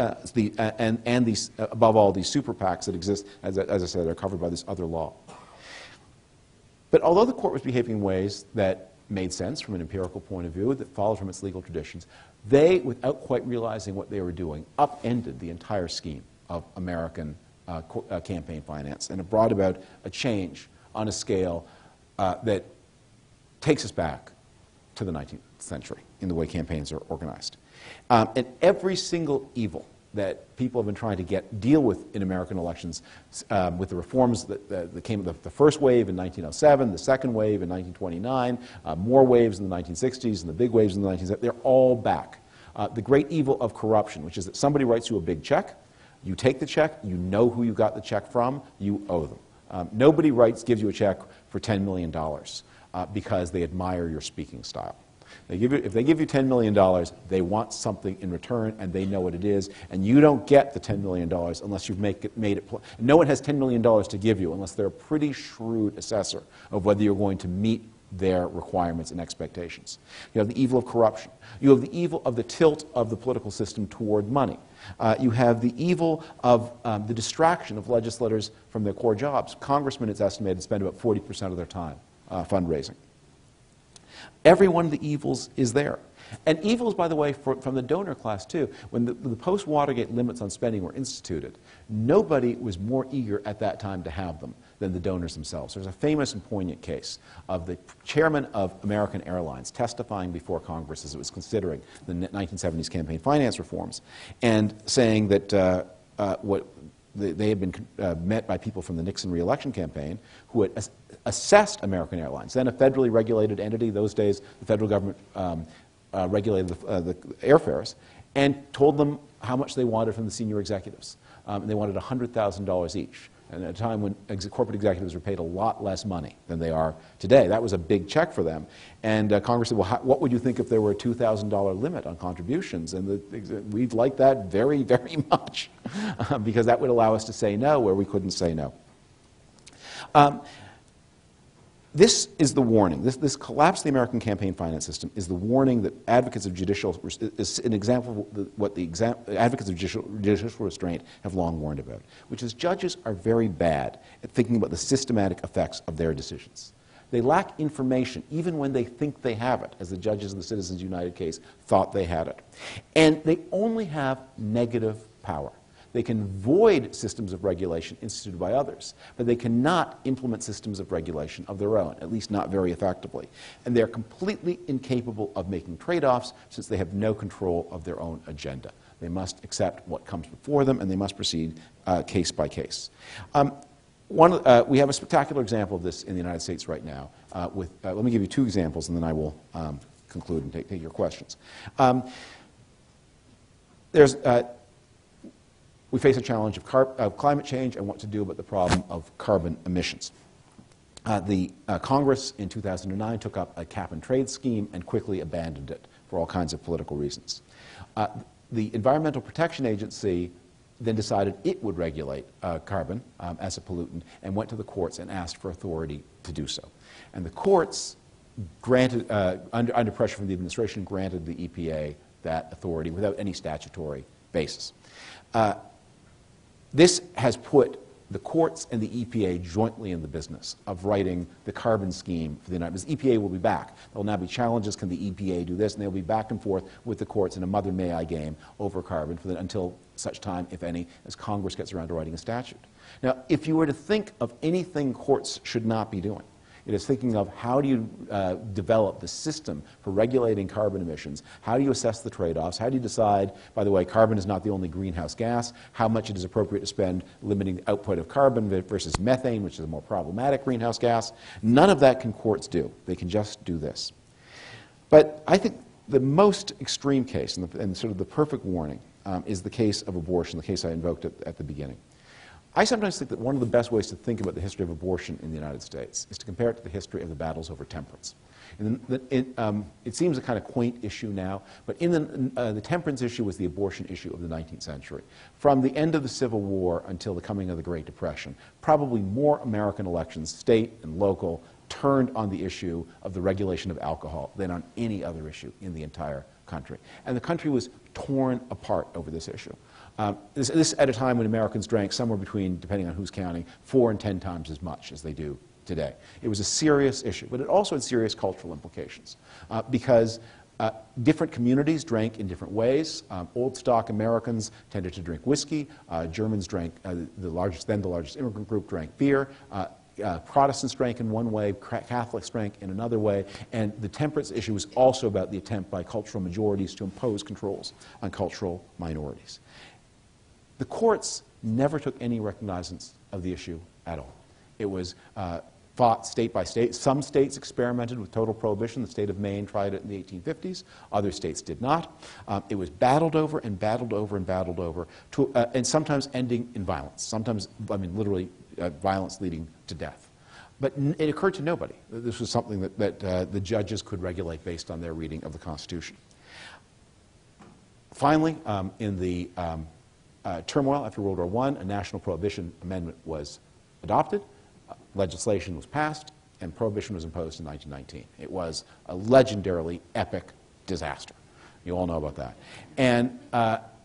these, above all, these super PACs that exist, as I said, are covered by this other law. But although the court was behaving in ways that made sense from an empirical point of view, that followed from its legal traditions, they, without quite realizing what they were doing, upended the entire scheme of American campaign finance and it brought about a change on a scale that takes us back to the 19th century in the way campaigns are organized. And every single evil that people have been trying to deal with in American elections, with the reforms that came, the first wave in 1907, the second wave in 1929, more waves in the 1960s, and the big waves in the 1970s, they're all back. The great evil of corruption, which is that somebody writes you a big check, you take the check, you know who you got the check from, you owe them. Nobody gives you a check for $10 million because they admire your speaking style. If they give you $10 million, they want something in return, and they know what it is, and you don't get the $10 million unless you've made it. No one has $10 million to give you unless they're a pretty shrewd assessor of whether you're going to meet their requirements and expectations. You have the evil of corruption. You have the evil of the tilt of the political system toward money. You have the evil of the distraction of legislators from their core jobs. Congressmen, it's estimated, spend about 40% of their time fundraising. Every one of the evils is there. And evils, by the way, from the donor class, too. When the post-Watergate limits on spending were instituted, nobody was more eager at that time to have them than the donors themselves. There's a famous and poignant case of the chairman of American Airlines testifying before Congress as it was considering the 1970s campaign finance reforms and saying that they had been met by people from the Nixon re-election campaign who had assessed American Airlines, then a federally regulated entity. Those days, the federal government regulated the airfares, and told them how much they wanted from the senior executives. And they wanted $100,000 each. And at a time when corporate executives were paid a lot less money than they are today, that was a big check for them. And Congress said, well, what would you think if there were a $2,000 limit on contributions? And we'd like that very, very much, because that would allow us to say no where we couldn't say no. This is the warning. This collapse of the American campaign finance system is the warning that advocates of judicial is an example of what the advocates of judicial restraint have long warned about, which is judges are very bad at thinking about the systematic effects of their decisions. They lack information even when they think they have it, as the judges in the Citizens United case thought they had it. And they only have negative power. They can void systems of regulation instituted by others, but they cannot implement systems of regulation of their own, at least not very effectively. And they're completely incapable of making trade-offs since they have no control of their own agenda. They must accept what comes before them, and they must proceed case by case. We have a spectacular example of this in the United States right now. Let me give you two examples, and then I will conclude and take your questions. We face a challenge of climate change and what to do about the problem of carbon emissions. The Congress in 2009 took up a cap-and-trade scheme and quickly abandoned it for all kinds of political reasons. The Environmental Protection Agency then decided it would regulate carbon as a pollutant and went to the courts and asked for authority to do so. And the courts granted, under pressure from the administration, granted the EPA that authority without any statutory basis. This has put the courts and the EPA jointly in the business of writing the carbon scheme for the United States. The EPA will be back. There will now be challenges. Can the EPA do this? And they'll be back and forth with the courts in a mother may I game over carbon until such time, if any, as Congress gets around to writing a statute. Now, if you were to think of anything courts should not be doing, it is thinking of how do you develop the system for regulating carbon emissions, how do you assess the trade-offs, how do you decide, by the way, carbon is not the only greenhouse gas, how much it is appropriate to spend limiting the output of carbon versus methane, which is a more problematic greenhouse gas. None of that can courts do. They can just do this. But I think The most extreme case, and sort of the perfect warning, is the case of abortion, the case I invoked at the beginning. I sometimes think that one of the best ways to think about the history of abortion in the United States is to compare it to the history of the battles over temperance. And it seems a kind of quaint issue now, but in the temperance issue was the abortion issue of the 19th century. From the end of the Civil War until the coming of the Great Depression, probably more American elections, state and local, turned on the issue of the regulation of alcohol than on any other issue in the entire country. And the country was torn apart over this issue. This at a time when Americans drank somewhere between, depending on who's counting, 4 and 10 times as much as they do today. It was a serious issue, but it also had serious cultural implications because different communities drank in different ways. Old stock Americans tended to drink whiskey. Germans drank, then the largest immigrant group drank beer. Protestants drank in one way, Catholics drank in another way, and the temperance issue was also about the attempt by cultural majorities to impose controls on cultural minorities. The courts never took any recognizance of the issue at all. It was fought state by state. Some states experimented with total prohibition. The state of Maine tried it in the 1850s. Other states did not. It was battled over and battled over and battled over, and sometimes ending in violence. Sometimes, I mean, literally violence leading to death. But it occurred to nobody that this was something that the judges could regulate based on their reading of the Constitution. Finally, in the turmoil after World War I, a national prohibition amendment was adopted. Legislation was passed, and prohibition was imposed in 1919. It was a legendarily epic disaster. You all know about that. And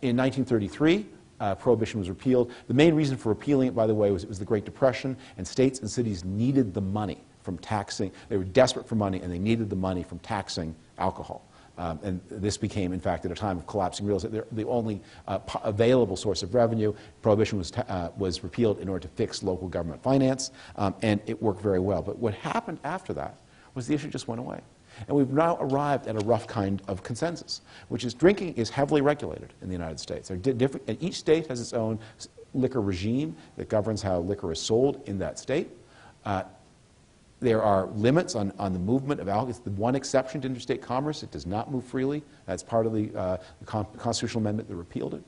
in 1933, prohibition was repealed. The main reason for repealing it, by the way, was it was the Great Depression, and states and cities needed the money from taxing. They were desperate for money, and they needed the money from taxing alcohol. And this became, in fact, at a time of collapsing real estate, the only available source of revenue. Prohibition was repealed in order to fix local government finance, and it worked very well. But what happened after that was the issue just went away. And we've now arrived at a rough kind of consensus, which is drinking is heavily regulated in the United States. And each state has its own liquor regime that governs how liquor is sold in that state. There are limits on the movement of alcohol. It's the one exception to interstate commerce. It does not move freely. That's part of the constitutional amendment that repealed it.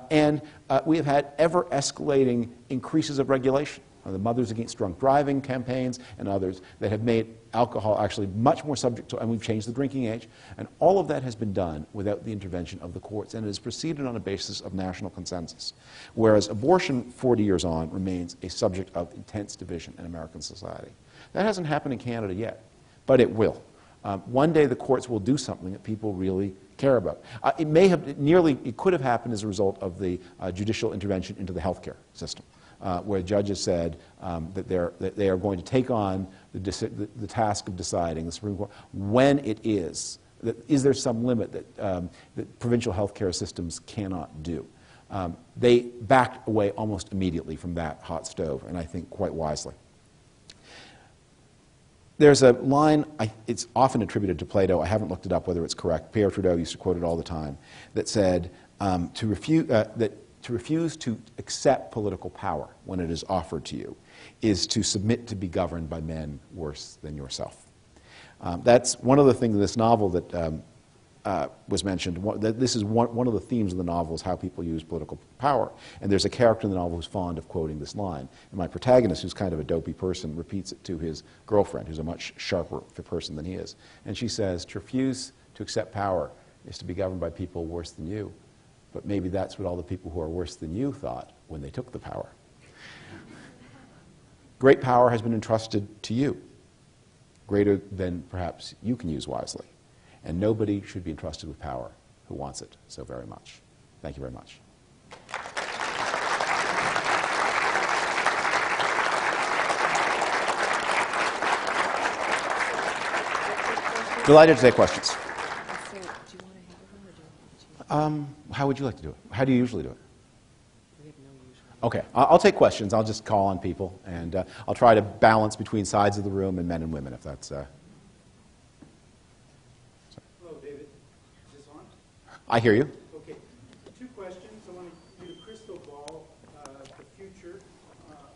And we have had ever-escalating increases of regulation. The Mothers Against Drunk Driving campaigns and others that have made alcohol actually much more subject to, and we've changed the drinking age. And all of that has been done without the intervention of the courts, and it has proceeded on a basis of national consensus. Whereas abortion, 40 years on, remains a subject of intense division in American society. That hasn't happened in Canada yet, but it will. One day the courts will do something that people really care about. It could have happened as a result of the judicial intervention into the healthcare system, where judges said that they are going to take on the task of deciding, the Supreme Court, when it is there some limit that provincial healthcare systems cannot do. They backed away almost immediately from that hot stove, and I think quite wisely. There's a line, it's often attributed to Plato, I haven't looked it up whether it's correct, Pierre Trudeau used to quote it all the time, that said to refuse to accept political power when it is offered to you is to submit to be governed by men worse than yourself. That's one of the things in this novel that was mentioned. This is one of the themes of the novel is how people use political power. And there's a character in the novel who's fond of quoting this line. And my protagonist, who's kind of a dopey person, repeats it to his girlfriend, who's a much sharper person than he is. And she says, to refuse to accept power is to be governed by people worse than you. But maybe that's what all the people who are worse than you thought when they took the power. Great power has been entrusted to you, greater than perhaps you can use wisely. And nobody should be entrusted with power who wants it so very much. Thank you very much. Delighted to take questions. How would you like to do it? How do you usually do it? Okay, I'll take questions. I'll just call on people, and I'll try to balance between sides of the room and men and women, if that's... I hear you. Okay. Two questions. I want you to crystal ball the future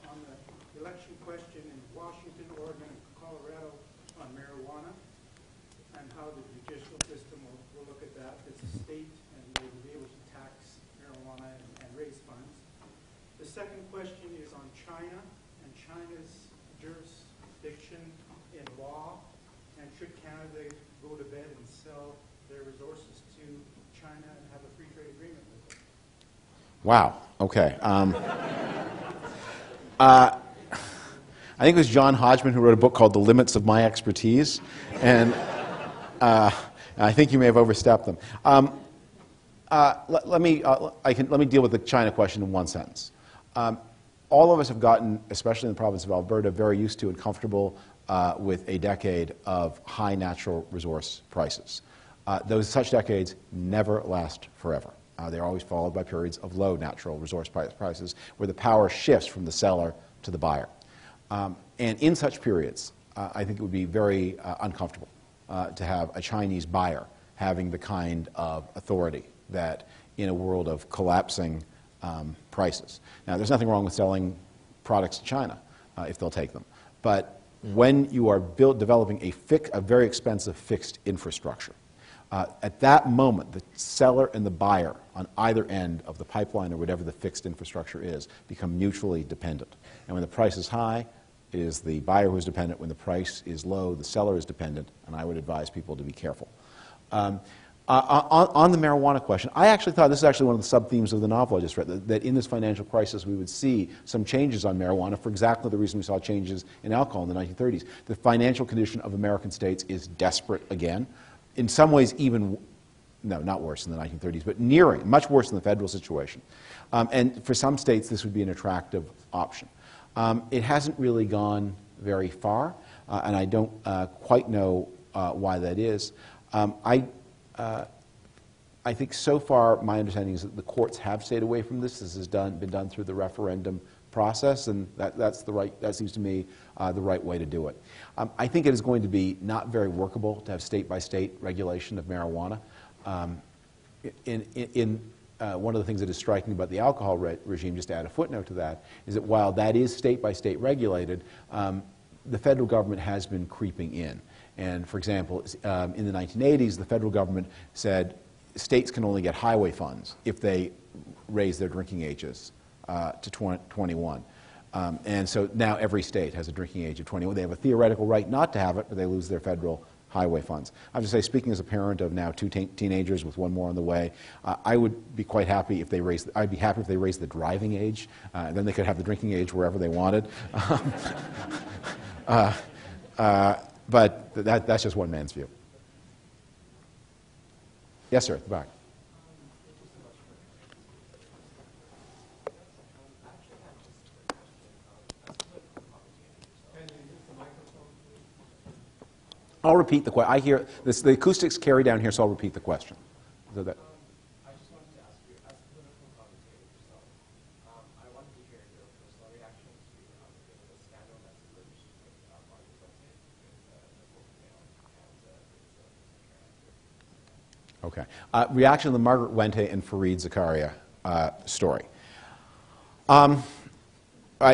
on the election question in Washington, Oregon, and Colorado on marijuana, and how the judicial system will that. It's a state, and they will be able to tax marijuana and raise funds. The second question is on China and China's jurisdiction in law, and should Canada go to bed and sell their resources to China and have a free trade agreement with them? Wow. Okay. I think it was John Hodgman who wrote a book called The Limits of My Expertise, and I think you may have overstepped them. Let me deal with the China question in one sentence. All of us have gotten, especially in the province of Alberta, very used to and comfortable with a decade of high natural resource prices. Such decades never last forever. They're always followed by periods of low natural resource prices where the power shifts from the seller to the buyer. And in such periods, I think it would be very uncomfortable to have a Chinese buyer having the kind of authority that in a world of collapsing prices. Now, there's nothing wrong with selling products to China if they'll take them. But when you are developing a very expensive fixed infrastructure, at that moment, the seller and the buyer on either end of the pipeline or whatever the fixed infrastructure is become mutually dependent. And when the price is high, it is the buyer who is dependent. When the price is low, the seller is dependent, and I would advise people to be careful. On the marijuana question, I actually thought this is actually one of the sub-themes of the novel I just read, that in this financial crisis we would see some changes on marijuana for exactly the reason we saw changes in alcohol in the 1930s. The financial condition of American states is desperate again. In some ways even, no, not worse than the 1930s, but nearing, much worse than the federal situation. And for some states this would be an attractive option. It hasn't really gone very far, and I don't quite know why that is. I think so far my understanding is that the courts have stayed away from this. This has been done through the referendum process, and that seems to me the right way to do it. I think it is going to be not very workable to have state-by-state regulation of marijuana. One of the things that is striking about the alcohol regime, just to add a footnote to that, is that while that is state-by-state regulated, the federal government has been creeping in. And for example, in the 1980s, the federal government said states can only get highway funds if they raise their drinking ages to 21. And so now every state has a drinking age of 21. They have a theoretical right not to have it, but they lose their federal highway funds. I have to say, speaking as a parent of now two teenagers with one more on the way, I would be quite happy if they raised. I'd be happy if they raised the driving age. Then they could have the drinking age wherever they wanted. But that's just one man's view. Yes, sir, at the back. I'll repeat the question. I hear this, the acoustics carry down here, so I'll repeat the question. So that, I just wanted to ask you, as a political commentator yourself, I wanted to hear your personal reaction to the scandal that's emerged with Martin Clinton, with the book mail, and okay. Reaction to the Margaret Wente and Fareed Zakaria story.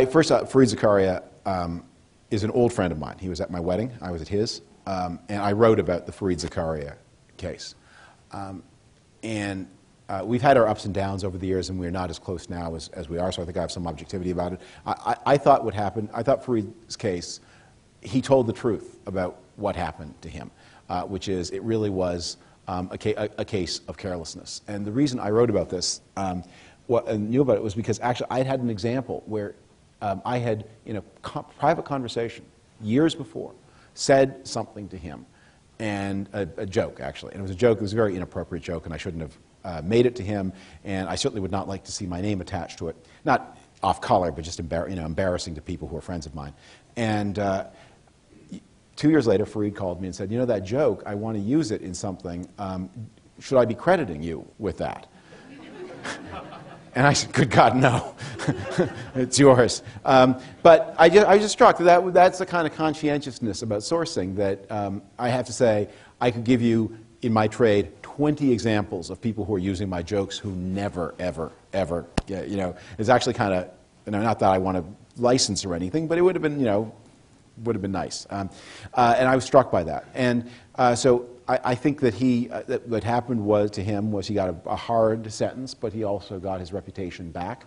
First, Fareed Zakaria is an old friend of mine. He was at my wedding. I was at his. And I wrote about the Fareed Zakaria case. We've had our ups and downs over the years, and we're not as close now as we are, so I think I have some objectivity about it. I thought what happened, I thought Fareed's case, he told the truth about what happened to him, which is it really was a case of carelessness. And the reason I wrote about this, and knew about it, was because actually I had an example where I had, in a private conversation years before, said something to him, and a joke, actually. And it was a joke, it was a very inappropriate joke, and I shouldn't have made it to him, and I certainly would not like to see my name attached to it. Not off color, but just embarrassing to people who are friends of mine. And 2 years later, Fareed called me and said, you know that joke, I want to use it in something. Should I be crediting you with that? And I said, good God, no. It's yours. But I was just struck that that's the kind of conscientiousness about sourcing that I have to say I could give you, in my trade, 20 examples of people who are using my jokes who never, ever, ever, it's actually kind of, not that I want to license or anything, but it would have been, would have been nice. And I was struck by that. And so I think that that what happened to him was he got a hard sentence, but he also got his reputation back.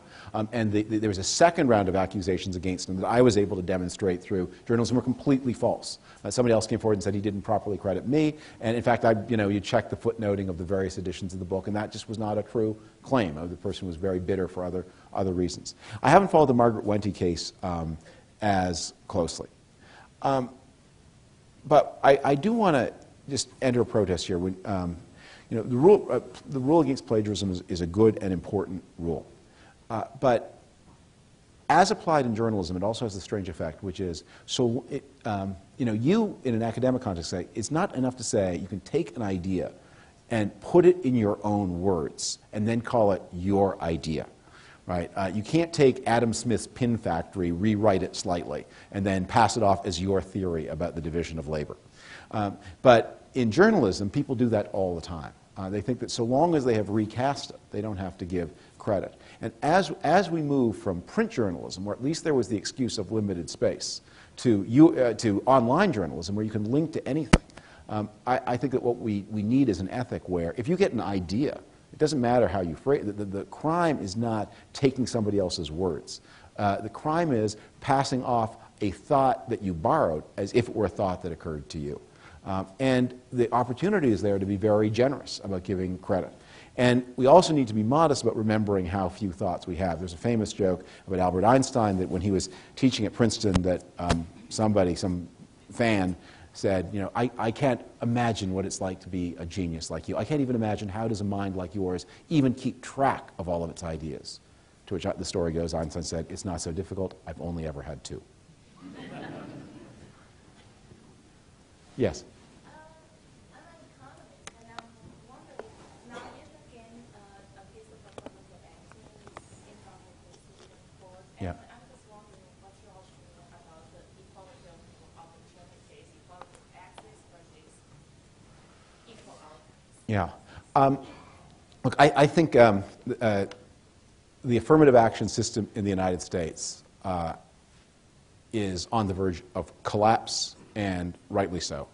And there was a second round of accusations against him that I was able to demonstrate through journalism were completely false. Somebody else came forward and said he didn't properly credit me. And in fact, you check the footnoting of the various editions of the book, and that just was not a true claim. The person was very bitter for other reasons. I haven't followed the Margaret Wente case as closely. But I do want to just enter a protest here. When, the rule against plagiarism is a good and important rule. But as applied in journalism, it also has the strange effect, which is, you in an academic context say, it's not enough to say you can take an idea and put it in your own words and then call it your idea. Right? You can't take Adam Smith's pin factory, rewrite it slightly, and then pass it off as your theory about the division of labor. But in journalism, people do that all the time. They think that so long as they have recast it, they don't have to give credit. And as we move from print journalism, where at least there was the excuse of limited space, to online journalism, where you can link to anything, I think that what we need is an ethic where if you get an idea, it doesn't matter how you phrase it. The crime is not taking somebody else's words. The crime is passing off a thought that you borrowed as if it were a thought that occurred to you. And the opportunity is there to be very generous about giving credit. And we also need to be modest about remembering how few thoughts we have. There's a famous joke about Albert Einstein that when he was teaching at Princeton that some fan, said, I can't imagine what it's like to be a genius like you. I can't even imagine how does a mind like yours even keep track of all of its ideas. To which the story goes, Einstein said, it's not so difficult, I've only ever had two. Yes? I'm an economist, and I'm wondering, now yet again, a case of affirmative action is in front of the Supreme Court, and Yeah. I'm just wondering what's your opinion about the equality of opportunities, equality of access versus equal outcomes. Yeah. Look, I think the affirmative action system in the United States is on the verge of collapse, and rightly so.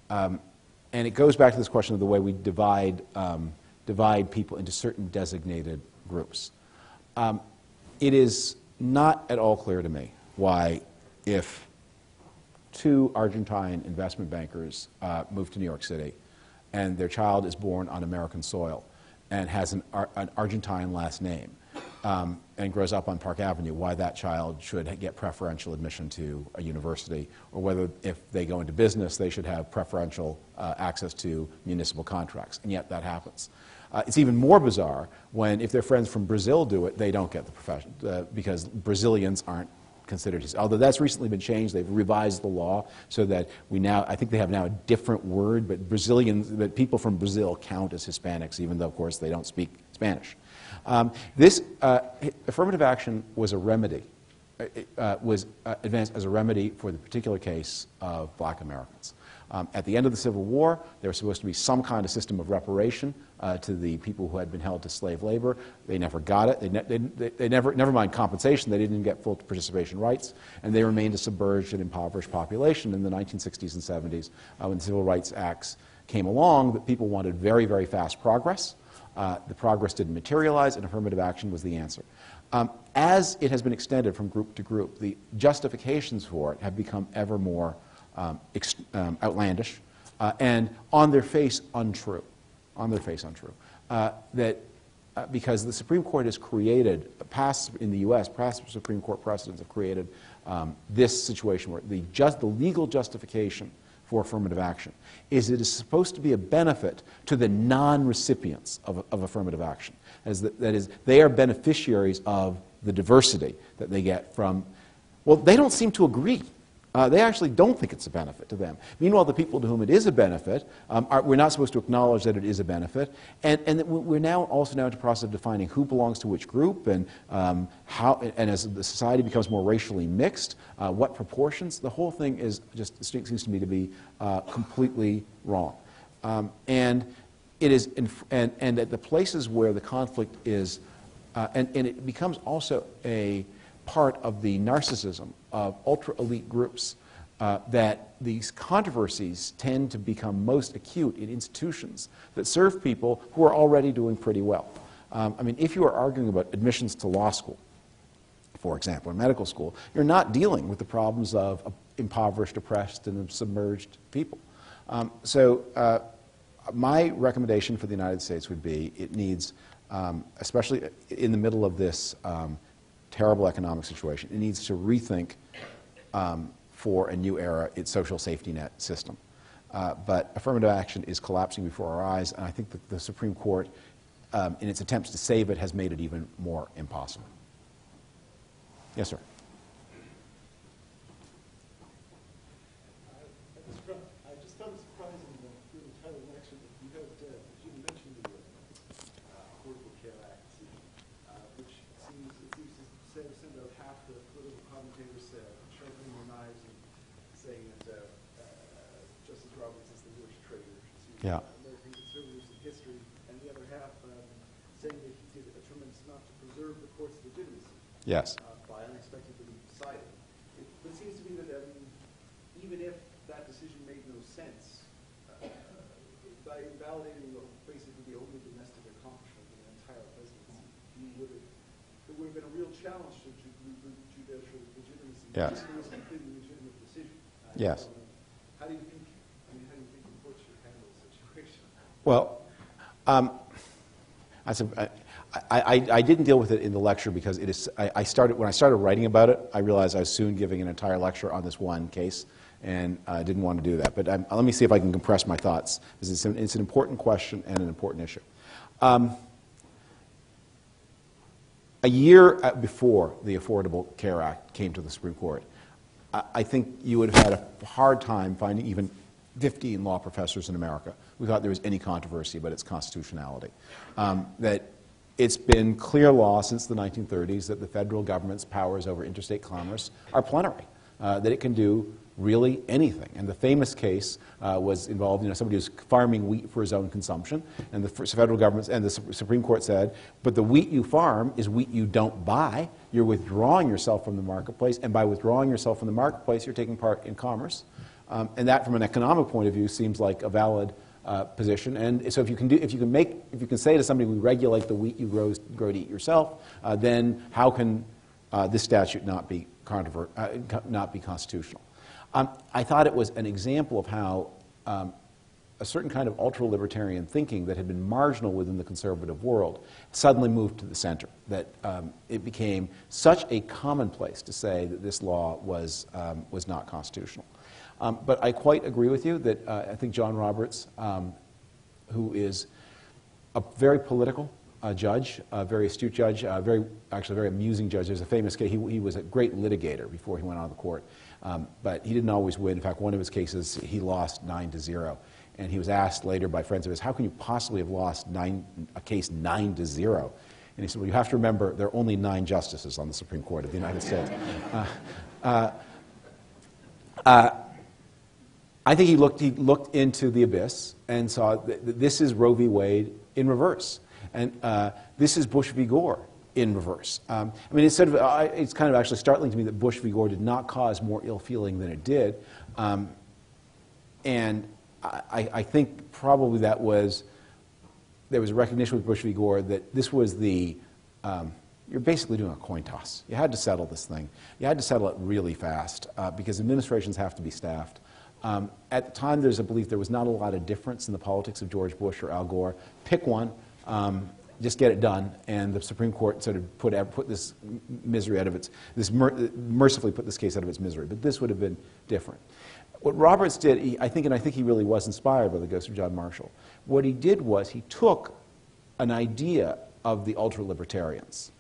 And it goes back to this question of the way we divide people into certain designated groups. It is not at all clear to me why, if two Argentine investment bankers move to New York City and their child is born on American soil and has an Argentine last name and grows up on Park Avenue, why that child should get preferential admission to a university, or whether if they go into business they should have preferential access to municipal contracts. And yet that happens. It's even more bizarre when, if their friends from Brazil do it, they don't get the profession because Brazilians aren't considered. Although that's recently been changed, they've revised the law so that I think they have now a different word, but people from Brazil count as Hispanics, even though, of course, they don't speak Spanish. This affirmative action was a remedy, was advanced as a remedy for the particular case of black Americans. At the end of the Civil War, there was supposed to be some kind of system of reparation to the people who had been held to slave labor. They never got it. They never mind compensation, they didn't get full participation rights, and they remained a submerged and impoverished population in the 1960s and 70s when the Civil Rights Acts came along. But people wanted very, very fast progress. The progress didn't materialize, and affirmative action was the answer. As it has been extended from group to group, the justifications for it have become ever more outlandish and on their face untrue. Because the Supreme Court has created, in the U.S., past Supreme Court precedents have created this situation where the legal justification for affirmative action is it is supposed to be a benefit to the non-recipients of affirmative action. That is, they are beneficiaries of the diversity that they get from, well, they don't seem to agree. They actually don't think it's a benefit to them. Meanwhile, the people to whom it is a benefit, we're not supposed to acknowledge that it is a benefit. And we're now also in the process of defining who belongs to which group and and as the society becomes more racially mixed, what proportions. The whole thing seems to me to be completely wrong. And it is, and at the places where the conflict is, and it becomes also a part of the narcissism of ultra-elite groups that these controversies tend to become most acute in institutions that serve people who are already doing pretty well. I mean, if you are arguing about admissions to law school, for example, or medical school, you're not dealing with the problems of impoverished, oppressed, and submerged people. My recommendation for the United States would be it needs, especially in the middle of this terrible economic situation, it needs to rethink for a new era its social safety net system. But affirmative action is collapsing before our eyes, and I think that the Supreme Court, in its attempts to save it, has made it even more impossible. Yes, sir. I just found it surprising that through the title lecture that you had, you mentioned the Affordable Care Act, which seems to send out half the political commentators sharpening their knives and saying that Justice Roberts is the worst traitor to American conservatives in history, and the other half saying that he did a tremendous amount to preserve the court's legitimacy. Yes. By unexpectedly deciding. It seems to me that even if that decision made no sense, by invalidating basically the only domestic accomplishment in the entire presidency, it would have been a real challenge to judicial legitimacy. Yes. It was a completely legitimate decision. Yes. How do you think the court should handle the situation? Well, I didn't deal with it in the lecture because it is. When I started writing about it, I realized I was soon giving an entire lecture on this one case, and I didn't want to do that. But let me see if I can compress my thoughts, because it's an important question and an important issue. A year before the Affordable Care Act came to the Supreme Court, I think you would have had a hard time finding even 15 law professors in America who thought there was any controversy about its constitutionality. That it's been clear law since the 1930s that the federal government's powers over interstate commerce are plenary, that it can do really anything. And the famous case was involved, somebody who's farming wheat for his own consumption, and the federal government and the Supreme Court said, but the wheat you farm is wheat you don't buy. You're withdrawing yourself from the marketplace, and by withdrawing yourself from the marketplace, you're taking part in commerce. And that, from an economic point of view, seems like a valid position. And so if you can say to somebody, we regulate the wheat you grow to eat yourself, then how can this statute not be constitutional? I thought it was an example of how a certain kind of ultra-libertarian thinking that had been marginal within the conservative world suddenly moved to the center, that it became such a commonplace to say that this law was not constitutional. But I quite agree with you that I think John Roberts, who is a very political judge, a very astute judge, actually a very amusing judge. There's a famous case. He was a great litigator before he went on the court, but he didn't always win. In fact, one of his cases, he lost 9-0. And he was asked later by friends of his, how can you possibly have lost a case 9-0? And he said, well, you have to remember, there are only 9 justices on the Supreme Court of the United States. I think he looked into the abyss and saw that this is Roe v. Wade in reverse. And this is Bush v. Gore in reverse. I mean, it's kind of actually startling to me that Bush v. Gore did not cause more ill feeling than it did. And I think probably there was a recognition with Bush v. Gore that this was you're basically doing a coin toss. You had to settle this thing. You had to settle it really fast because administrations have to be staffed. At the time, there's a belief there was not a lot of difference in the politics of George Bush or Al Gore. Pick one, just get it done, and the Supreme Court sort of put this misery out of mercifully put this case out of its misery. But this would have been different. What Roberts did, I think he really was inspired by the ghost of John Marshall. What he did was he took an idea of the ultra-libertarians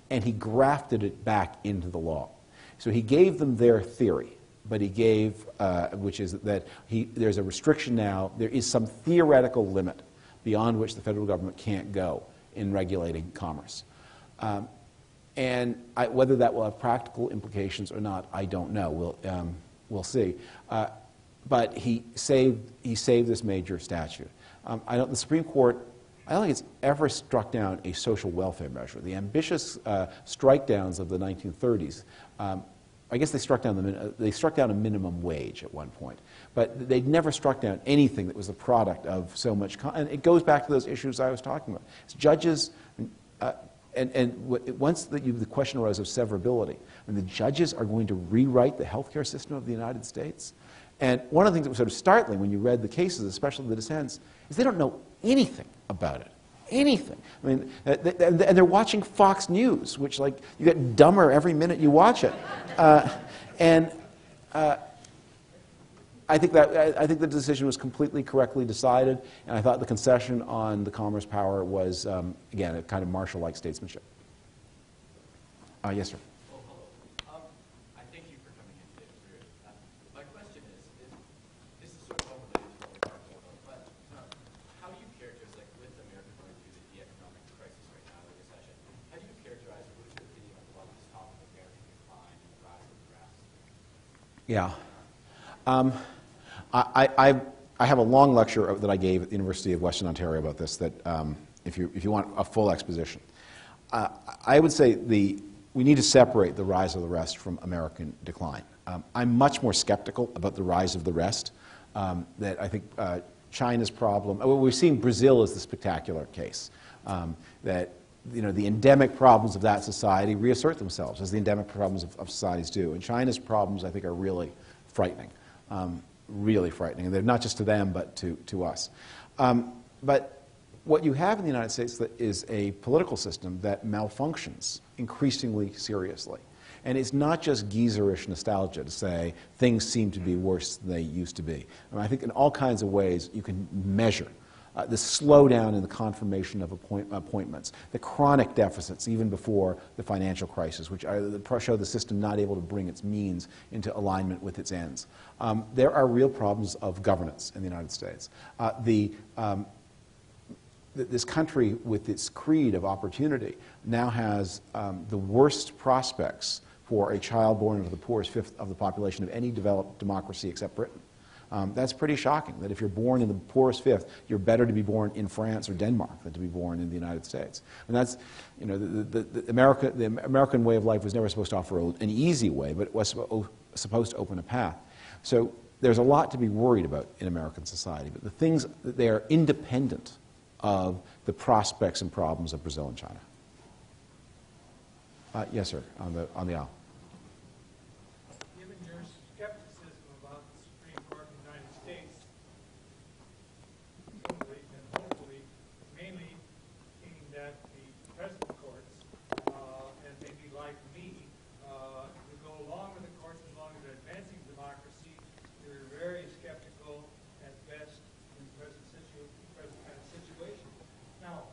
and he grafted it back into the law. So he gave them their theory, but he gave, which is that there's a restriction now, there is some theoretical limit beyond which the federal government can't go in regulating commerce. And whether that will have practical implications or not, I don't know. We'll see. But he saved this major statute. The Supreme Court, I don't think it's ever struck down a social welfare measure. The ambitious strike downs of the 1930s I guess they struck down a minimum wage at one point, but they'd never struck down anything that was the product of so much. And it goes back to those issues I was talking about. It's judges, once the question arose of severability, and the judges are going to rewrite the healthcare system of the United States. And one of the things that was sort of startling when you read the cases, especially the dissents, is they don't know anything about it. Anything. I mean, and they're watching Fox News, which, like, you get dumber every minute you watch it. I think the decision was completely correctly decided, and I thought the concession on the commerce power was, again, a kind of Marshall-like statesmanship. Yes, sir. Well, hello. I thank you for coming in today. My question is this is sort of unrelated to what we're talking about, but how do you characterize, like, with America going through the economic crisis right now, the recession, how do you characterize, what is your opinion on what this topic of American decline and the rise of the rest? Yeah. I have a long lecture that I gave at the University of Western Ontario about this, that if you want a full exposition. I would say we need to separate the rise of the rest from American decline. I'm much more skeptical about the rise of the rest. That I think China's problem, we're seeing Brazil as the spectacular case. That the endemic problems of that society reassert themselves as the endemic problems of societies do. And China's problems, I think, are really frightening. Really frightening. And they're not just to them, but to us. But what you have in the United States is a political system that malfunctions increasingly seriously. And it's not just geezerish nostalgia to say things seem to be worse than they used to be. I think in all kinds of ways you can measure the slowdown in the confirmation of appointments, the chronic deficits even before the financial crisis, which show the system not able to bring its means into alignment with its ends. There are real problems of governance in the United States. This country, with its creed of opportunity, now has the worst prospects for a child born into the poorest fifth of the population of any developed democracy except Britain. That's pretty shocking, that if you're born in the poorest fifth, you're better to be born in France or Denmark than to be born in the United States. And that's, the American way of life was never supposed to offer an easy way, but it was supposed to open a path. So there's a lot to be worried about in American society, but the things, they are independent of the prospects and problems of Brazil and China. Yes, sir, on the aisle. Given your skepticism about the Supreme Court of the United States, hopefully, mainly aimed at the present courts, and maybe like me, to go along with the courts as long as they're advancing democracy, you're very skeptical at best in the present kind of situation. Now,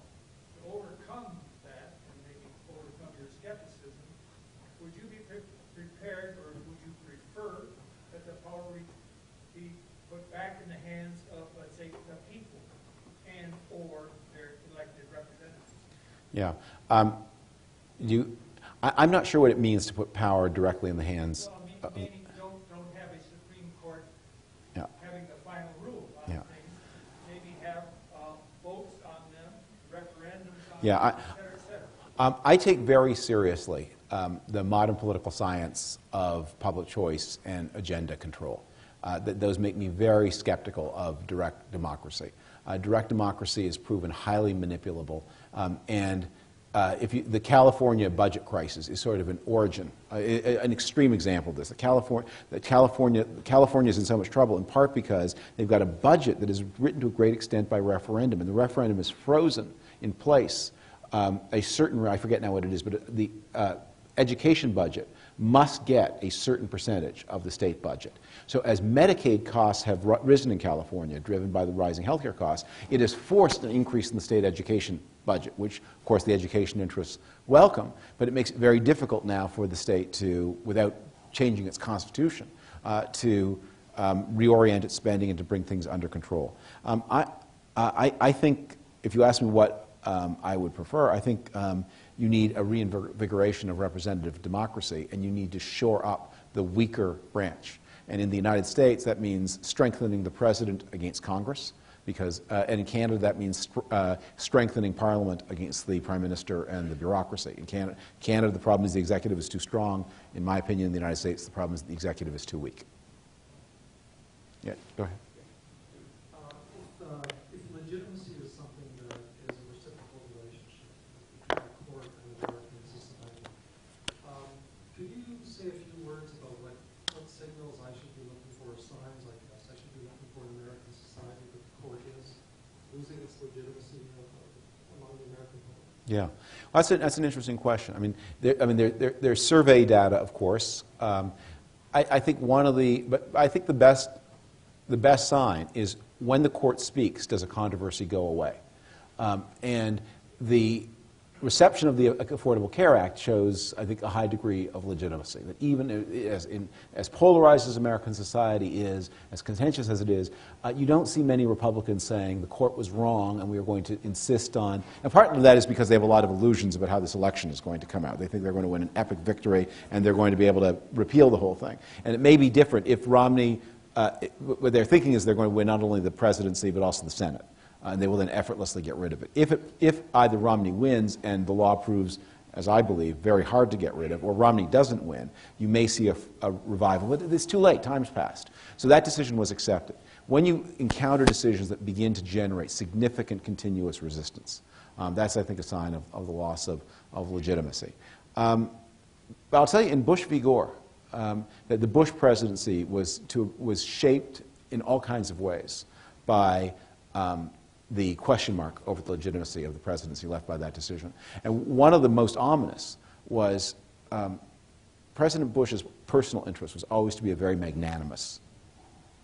to overcome that and maybe overcome your skepticism, would you be prepared, or would you prefer that the power be put back in the hands of, let's say, the people and or their elected representatives? Yeah. I'm not sure what it means to put power directly in the hands. Well, meaning don't have a Supreme Court having the final rule on things. Maybe have votes on them, referendums on them, et cetera, et cetera. I take very seriously the modern political science of public choice and agenda control. Those make me very skeptical of direct democracy. Direct democracy is proven highly manipulable, and the California budget crisis is sort of an origin, an extreme example of this. California is in so much trouble in part because they've got a budget that is written to a great extent by referendum, and the referendum is frozen in place. A certain, I forget now what it is, but the education budget must get a certain percentage of the state budget. So as Medicaid costs have risen in California, driven by the rising healthcare costs, it has forced an increase in the state education budget, which, of course, the education interests welcome, but it makes it very difficult now for the state to, without changing its constitution, to reorient its spending and to bring things under control. I think, if you ask me what I would prefer, I think you need a reinvigoration of representative democracy, and you need to shore up the weaker branch. And in the United States, that means strengthening the president against Congress. because, and in Canada that means strengthening Parliament against the Prime Minister and the bureaucracy. In Canada, the problem is the executive is too strong. In my opinion, in the United States, the problem is the executive is too weak. Yeah, go ahead. If legitimacy is something that is a reciprocal relationship between the court and the American society, could you say a few words about what signals I should be looking for, signs I guess I should be looking for in American society that the court is losing its legitimacy among the American public? Yeah, well, that's an interesting question. I mean, there's survey data, of course. I think the best sign is when the court speaks, does a controversy go away? And the reception of the Affordable Care Act shows, I think, a high degree of legitimacy. That even as polarized as American society is, as contentious as it is, you don't see many Republicans saying the court was wrong and we are going to insist on. And part of that is because they have a lot of illusions about how this election is going to come out. They think they're going to win an epic victory and they're going to be able to repeal the whole thing. And it may be different if Romney. What they're thinking is they're going to win not only the presidency but also the Senate, and they will then effortlessly get rid of it. If either Romney wins and the law proves, as I believe, very hard to get rid of, or Romney doesn't win, you may see a revival. But it's too late. Time's passed. So that decision was accepted. When you encounter decisions that begin to generate significant continuous resistance, that's, I think, a sign of the loss of legitimacy. But I'll tell you, in Bush v. Gore, that the Bush presidency was shaped in all kinds of ways by the question mark over the legitimacy of the presidency left by that decision. And one of the most ominous was President Bush's personal interest was always to be a very magnanimous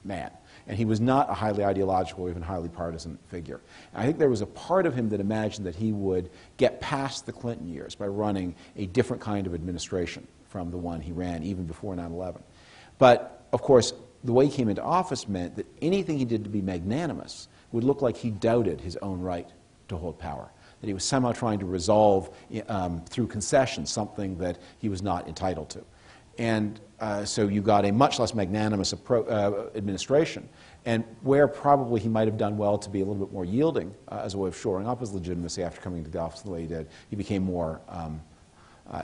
man. And he was not a highly ideological or even highly partisan figure. And I think there was a part of him that imagined that he would get past the Clinton years by running a different kind of administration from the one he ran even before 9/11. But, of course, the way he came into office meant that anything he did to be magnanimous would look like he doubted his own right to hold power, that he was somehow trying to resolve through concession something that he was not entitled to. And so you got a much less magnanimous administration, and where probably he might have done well to be a little bit more yielding as a way of shoring up his legitimacy after coming into the office the way he did, he became more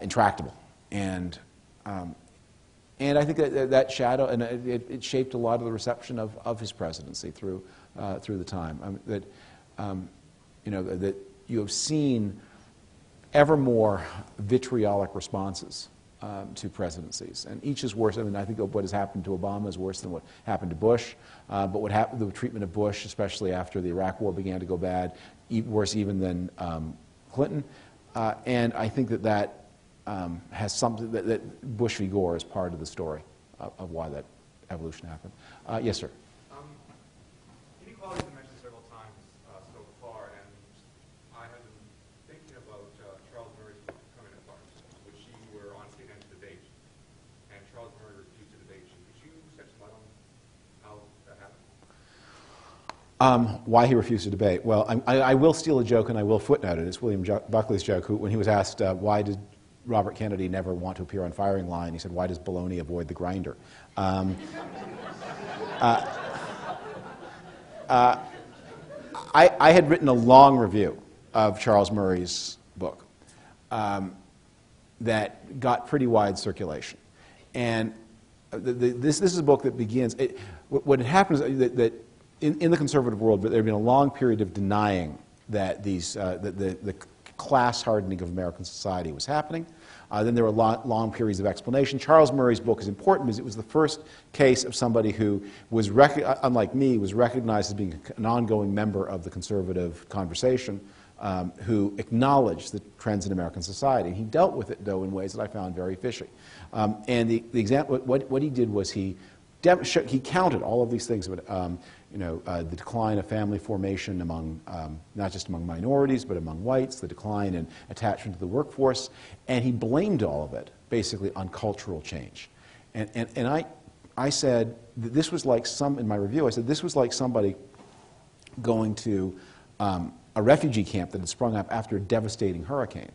intractable. And I think that shadow, and it shaped a lot of the reception of his presidency through the time. That you have seen ever more vitriolic responses to presidencies, and each is worse. I mean, I think what has happened to Obama is worse than what happened to Bush. But what happened, the treatment of Bush, especially after the Iraq War began to go bad, worse even than Clinton. And I think that has something that Bush v. Gore is part of the story of why that evolution happened. Yes, sir. Inequality has been mentioned several times so far, and I have been thinking about Charles Murray's book, Coming Apart, which you were on stage to debate, and Charles Murray refused to debate you. Could you shed some light on how that happened? Why he refused to debate? Well, I will steal a joke and I will footnote it. It's William Buckley's joke, when he was asked why did Robert Kennedy never want to appear on firing line, he said, "Why does baloney avoid the grinder?" I had written a long review of Charles Murray's book that got pretty wide circulation. And this is a book that begins, what had happened is that in the conservative world, there had been a long period of denying that the class hardening of American society was happening. Then there were long periods of explanation. Charles Murray's book is important because it was the first case of somebody who was, unlike me, was recognized as being an ongoing member of the conservative conversation, who acknowledged the trends in American society. And he dealt with it, though, in ways that I found very fishy. And the example, what he did was he counted all of these things, the decline of family formation among, not just among minorities, but among whites, the decline in attachment to the workforce, and he blamed all of it, basically, on cultural change. And I said, this was like in my review, I said, this was like somebody going to a refugee camp that had sprung up after a devastating hurricane.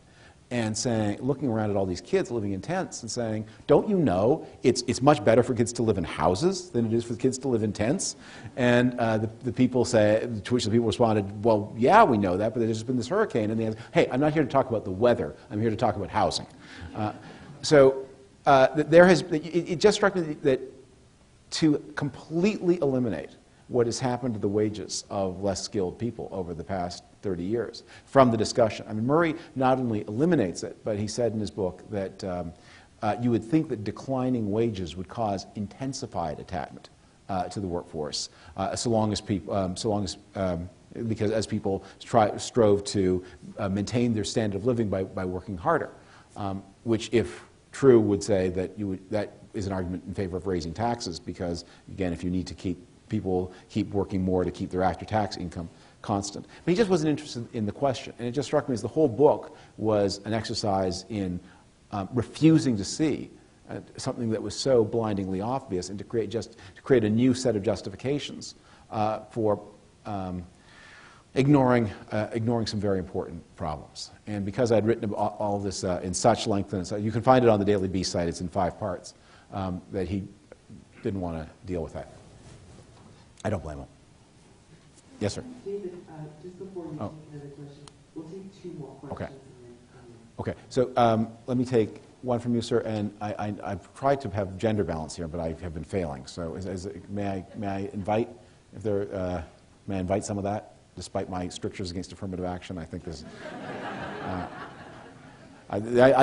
and saying, looking around at all these kids living in tents and saying, don't you know it's much better for kids to live in houses than it is for kids to live in tents? And the people say, to which the people responded, well, yeah, we know that, but there's just been this hurricane. And they answered, hey, I'm not here to talk about the weather. I'm here to talk about housing. It just struck me that to completely eliminate what has happened to the wages of less skilled people over the past 30 years from the discussion. I mean, Murray not only eliminates it, but he said in his book that you would think that declining wages would cause intensified attachment to the workforce, because as people strove to maintain their standard of living by working harder, which, if true, would say that that is an argument in favor of raising taxes, because again, if you need to people keep working more to keep their after-tax income constant. But he just wasn't interested in the question. And it just struck me as the whole book was an exercise in refusing to see something that was so blindingly obvious, and to create a new set of justifications for ignoring some very important problems. And because I'd written all of this in such length, and you can find it on the Daily Beast site, it's in 5 parts, that he didn't want to deal with that. I don't blame him. Yes, sir. David, just before you take another question, we'll take 2 more questions. Okay. Okay. So let me take one from you, sir. And I've tried to have gender balance here, but I have been failing. So may I invite some of that, despite my strictures against affirmative action? I think this.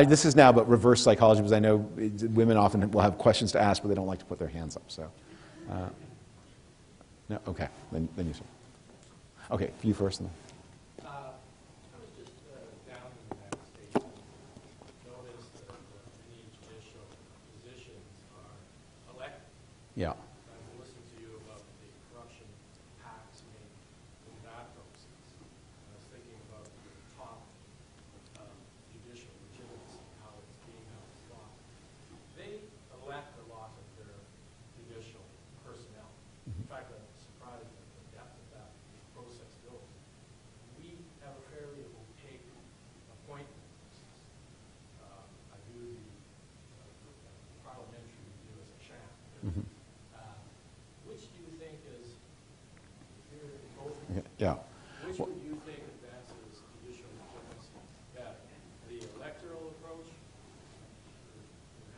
This is now about reverse psychology, because I know women often will have questions to ask, but they don't like to put their hands up. So. No, okay, then you, sir. Okay, you first. Then. I was just down in the United States and noticed that many judicial positions are elected. Yeah. I've listened to you about the corruption pacts made in that process. I was thinking about the top judicial legitimacy, how it's being applied. They elect a lot of their judicial personnel. In fact, I'm surprised at the depth of that process goes. We have a fairly opaque appointment process. I view the parliamentary review as a sham. Mm-hmm. Which do you think is, here in both of Okay. you, Yeah. which would you think advances judicial legitimacy better? The electoral approach,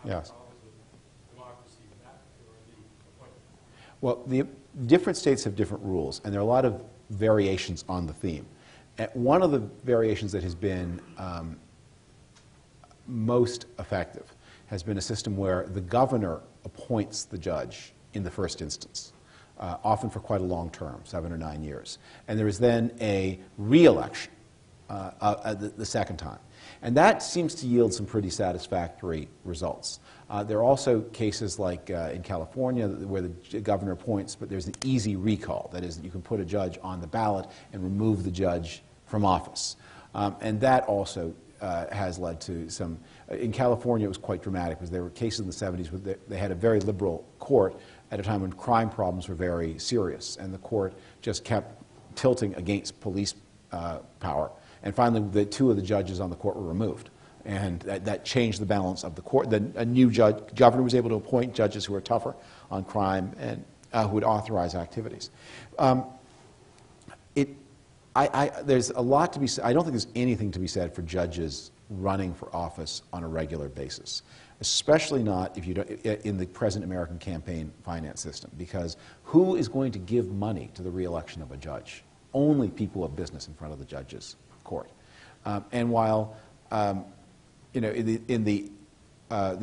how Yes. with democracy that, or the appointment? Well, the different states have different rules, and there are a lot of variations on the theme. One of the variations that has been most effective has been a system where the governor appoints the judge in the first instance, often for quite a long term, 7 or 9 years. And there is then a re-election the second time. And that seems to yield some pretty satisfactory results. There are also cases like in California where the governor appoints, but there's an easy recall. That is, you can put a judge on the ballot and remove the judge from office. And that also has led to some. In California, it was quite dramatic because there were cases in the 70s where they had a very liberal court at a time when crime problems were very serious, and the court just kept tilting against police power. And finally, the 2 of the judges on the court were removed. And that changed the balance of the court. Then a new governor was able to appoint judges who were tougher on crime and who would authorize activities. There's a lot to be said. I don't think there's anything to be said for judges running for office on a regular basis, especially not if you don't, in the present American campaign finance system, because who is going to give money to the re-election of a judge? Only people of business in front of the judge's court. And while the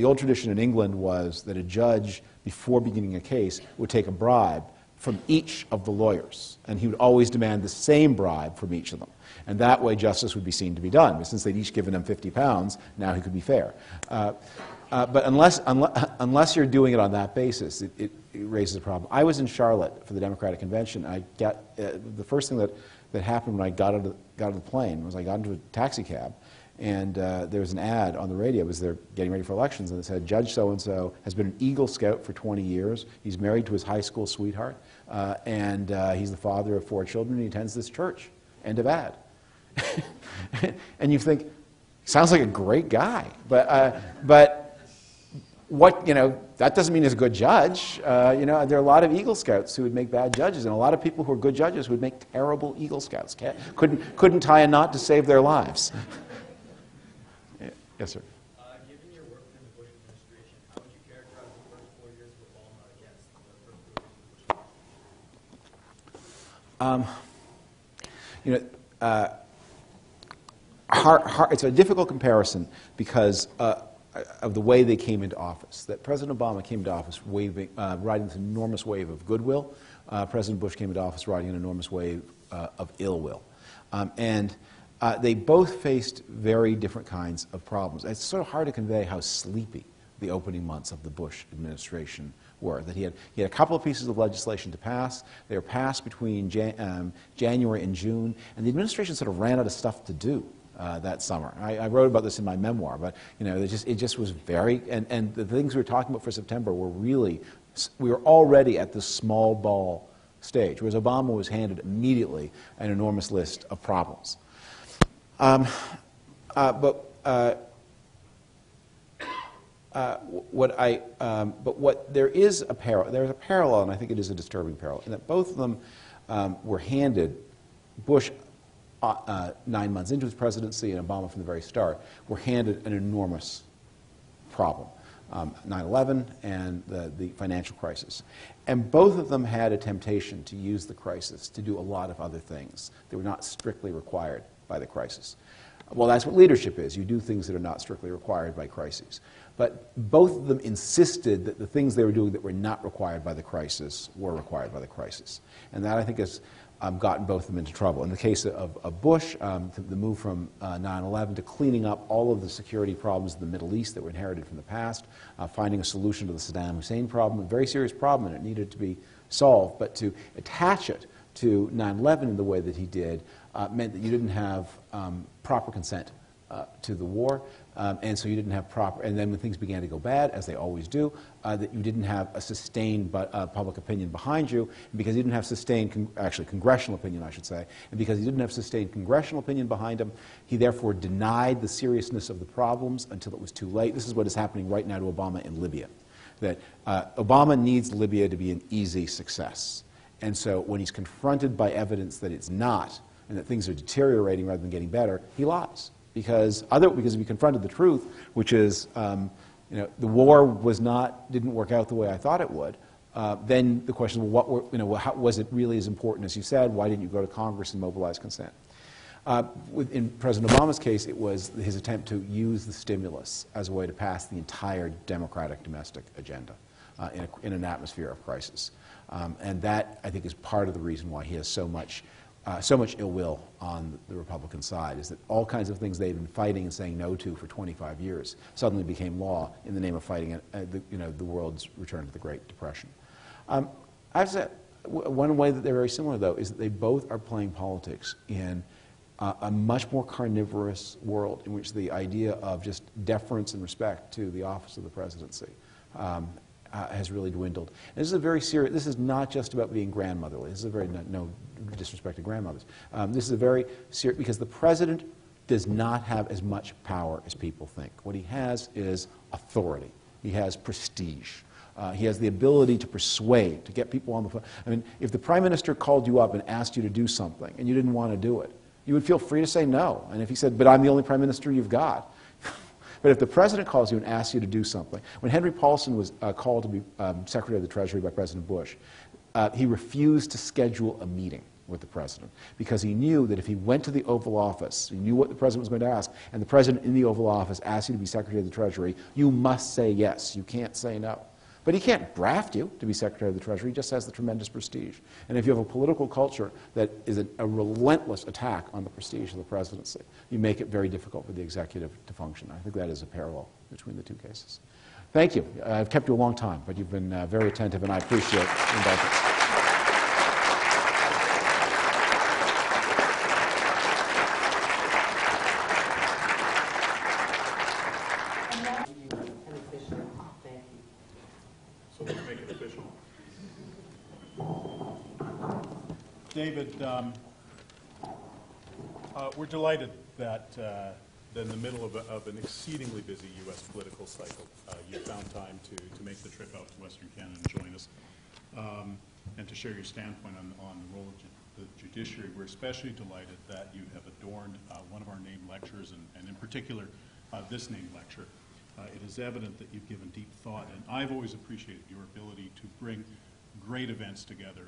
old tradition in England was that a judge, before beginning a case, would take a bribe from each of the lawyers, and he would always demand the same bribe from each of them. And that way justice would be seen to be done. But since they'd each given him £50, now he could be fair. But unless you're doing it on that basis, it raises a problem. I was in Charlotte for the Democratic Convention. The first thing that happened when I got out of the plane was I got into a taxi cab, and there was an ad on the radio. It was they're getting ready for elections, and it said, Judge so-and-so has been an Eagle Scout for 20 years. He's married to his high school sweetheart, and he's the father of 4 children, and he attends this church. End of ad. And you think, Sounds like a great guy, but what, that doesn't mean he's a good judge. There are a lot of Eagle Scouts who would make bad judges, and a lot of people who are good judges who would make terrible Eagle Scouts. Couldn't tie a knot to save their lives. Yes, sir. Given your work in the Bush administration, how would you characterize the first 4 years of Obama against the first 4 years of Bush? It's a difficult comparison because of the way they came into office. That President Obama came into office riding this enormous wave of goodwill. President Bush came into office riding an enormous wave of ill will. And they both faced very different kinds of problems. It's sort of hard to convey how sleepy the opening months of the Bush administration were. That he had a couple of pieces of legislation to pass. They were passed between January and June, and the administration sort of ran out of stuff to do that summer. I wrote about this in my memoir, but it just was very, and the things we were talking about for September were really, we were already at the small ball stage, whereas Obama was handed immediately an enormous list of problems. But there is a parallel. There's a parallel, and I think it is a disturbing parallel, in that both of them were handed. Bush, 9 months into his presidency, and Obama from the very start, were handed an enormous problem: 9/11 and the financial crisis. And both of them had a temptation to use the crisis to do a lot of other things that were not strictly required by the crisis. Well, that's what leadership is. You do things that are not strictly required by crises. But both of them insisted that the things they were doing that were not required by the crisis were required by the crisis. And that, I think, has gotten both of them into trouble. In the case of Bush, the move from 9/11 to cleaning up all of the security problems in the Middle East that were inherited from the past, finding a solution to the Saddam Hussein problem, a very serious problem, and it needed to be solved. But to attach it to 9/11 in the way that he did meant that you didn't have proper consent to the war, and so you didn't have proper, and then when things began to go bad, as they always do, that you didn't have a sustained public opinion behind you, and because you didn't have sustained, congressional opinion, I should say, and because he didn't have sustained congressional opinion behind him, he therefore denied the seriousness of the problems until it was too late. This is what is happening right now to Obama in Libya, that Obama needs Libya to be an easy success. And so when he's confronted by evidence that it's not, and that things are deteriorating rather than getting better, he lies. Because if he confronted the truth, which is, the war didn't work out the way I thought it would, then the question is, how, was it really as important as you said? Why didn't you go to Congress and mobilize consent? In President Obama's case, it was his attempt to use the stimulus as a way to pass the entire democratic domestic agenda in an atmosphere of crisis. And that, I think, is part of the reason why he has so much ill will on the Republican side, is that all kinds of things they've been fighting and saying no to for 25 years suddenly became law in the name of fighting the world's return to the Great Depression. I've said one way that they're very similar, though, is that they both are playing politics in a much more carnivorous world in which the idea of just deference and respect to the office of the presidency has really dwindled. And this is a very serious, this is not just about being grandmotherly. This is a very, no disrespect to grandmothers. This is a very serious, because the president does not have as much power as people think. What he has is authority. He has prestige. He has the ability to persuade, to get people on the phone. I mean, if the prime minister called you up and asked you to do something and you didn't want to do it, you would feel free to say no. And if he said, but I'm the only prime minister you've got. But if the president calls you and asks you to do something, when Henry Paulson was called to be Secretary of the Treasury by President Bush, he refused to schedule a meeting with the president because he knew that if he went to the Oval Office, he knew what the president was going to ask, and the president in the Oval Office asked you to be Secretary of the Treasury, you must say yes. You can't say no. But he can't draft you to be Secretary of the Treasury. He just has the tremendous prestige. And if you have a political culture that is a relentless attack on the prestige of the presidency, you make it very difficult for the executive to function. I think that is a parallel between the two cases. Thank you. I've kept you a long time, but you've been very attentive, and I appreciate the indulgence. David, we're delighted that in the middle of an exceedingly busy U.S. political cycle, you found time to make the trip out to Western Canada and join us, and to share your standpoint on the role of the judiciary. We're especially delighted that you have adorned one of our named lecturers, and in particular, this named lecture. It is evident that you've given deep thought, and I've always appreciated your ability to bring great events together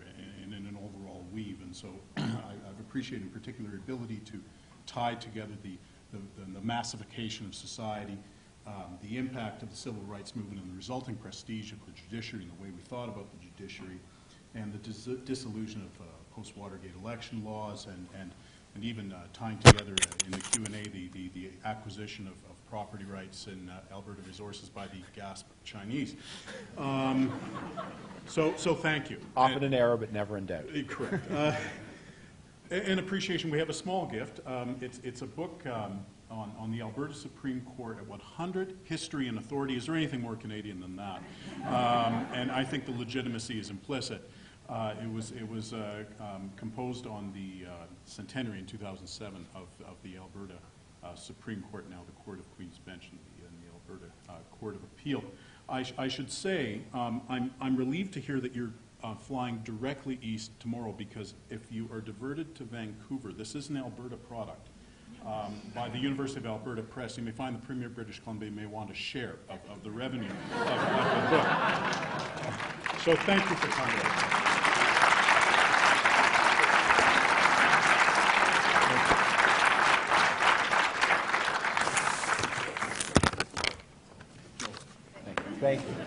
in an overall weave, and so I've appreciated in particular your ability to tie together the massification of society, the impact of the civil rights movement and the resulting prestige of the judiciary and the way we thought about the judiciary, and the dissolution of post-Watergate election laws, and even tying together in the Q&A the acquisition of property rights in Alberta resources by the GASP Chinese. So thank you. Often in error, but never in doubt. Correct. In appreciation, we have a small gift. It's a book on the Alberta Supreme Court at 100, History and Authority. Is there anything more Canadian than that? And I think the legitimacy is implicit. It was composed on the centenary in 2007 of the Alberta Supreme Court, now the Court of Queen's Bench in the Alberta Court of Appeal. I should say I'm relieved to hear that you're flying directly east tomorrow, because if you are diverted to Vancouver, this is an Alberta product. By the University of Alberta Press, you may find the Premier of British Columbia may want a share of the revenue of the book. So thank you for coming. Thank you.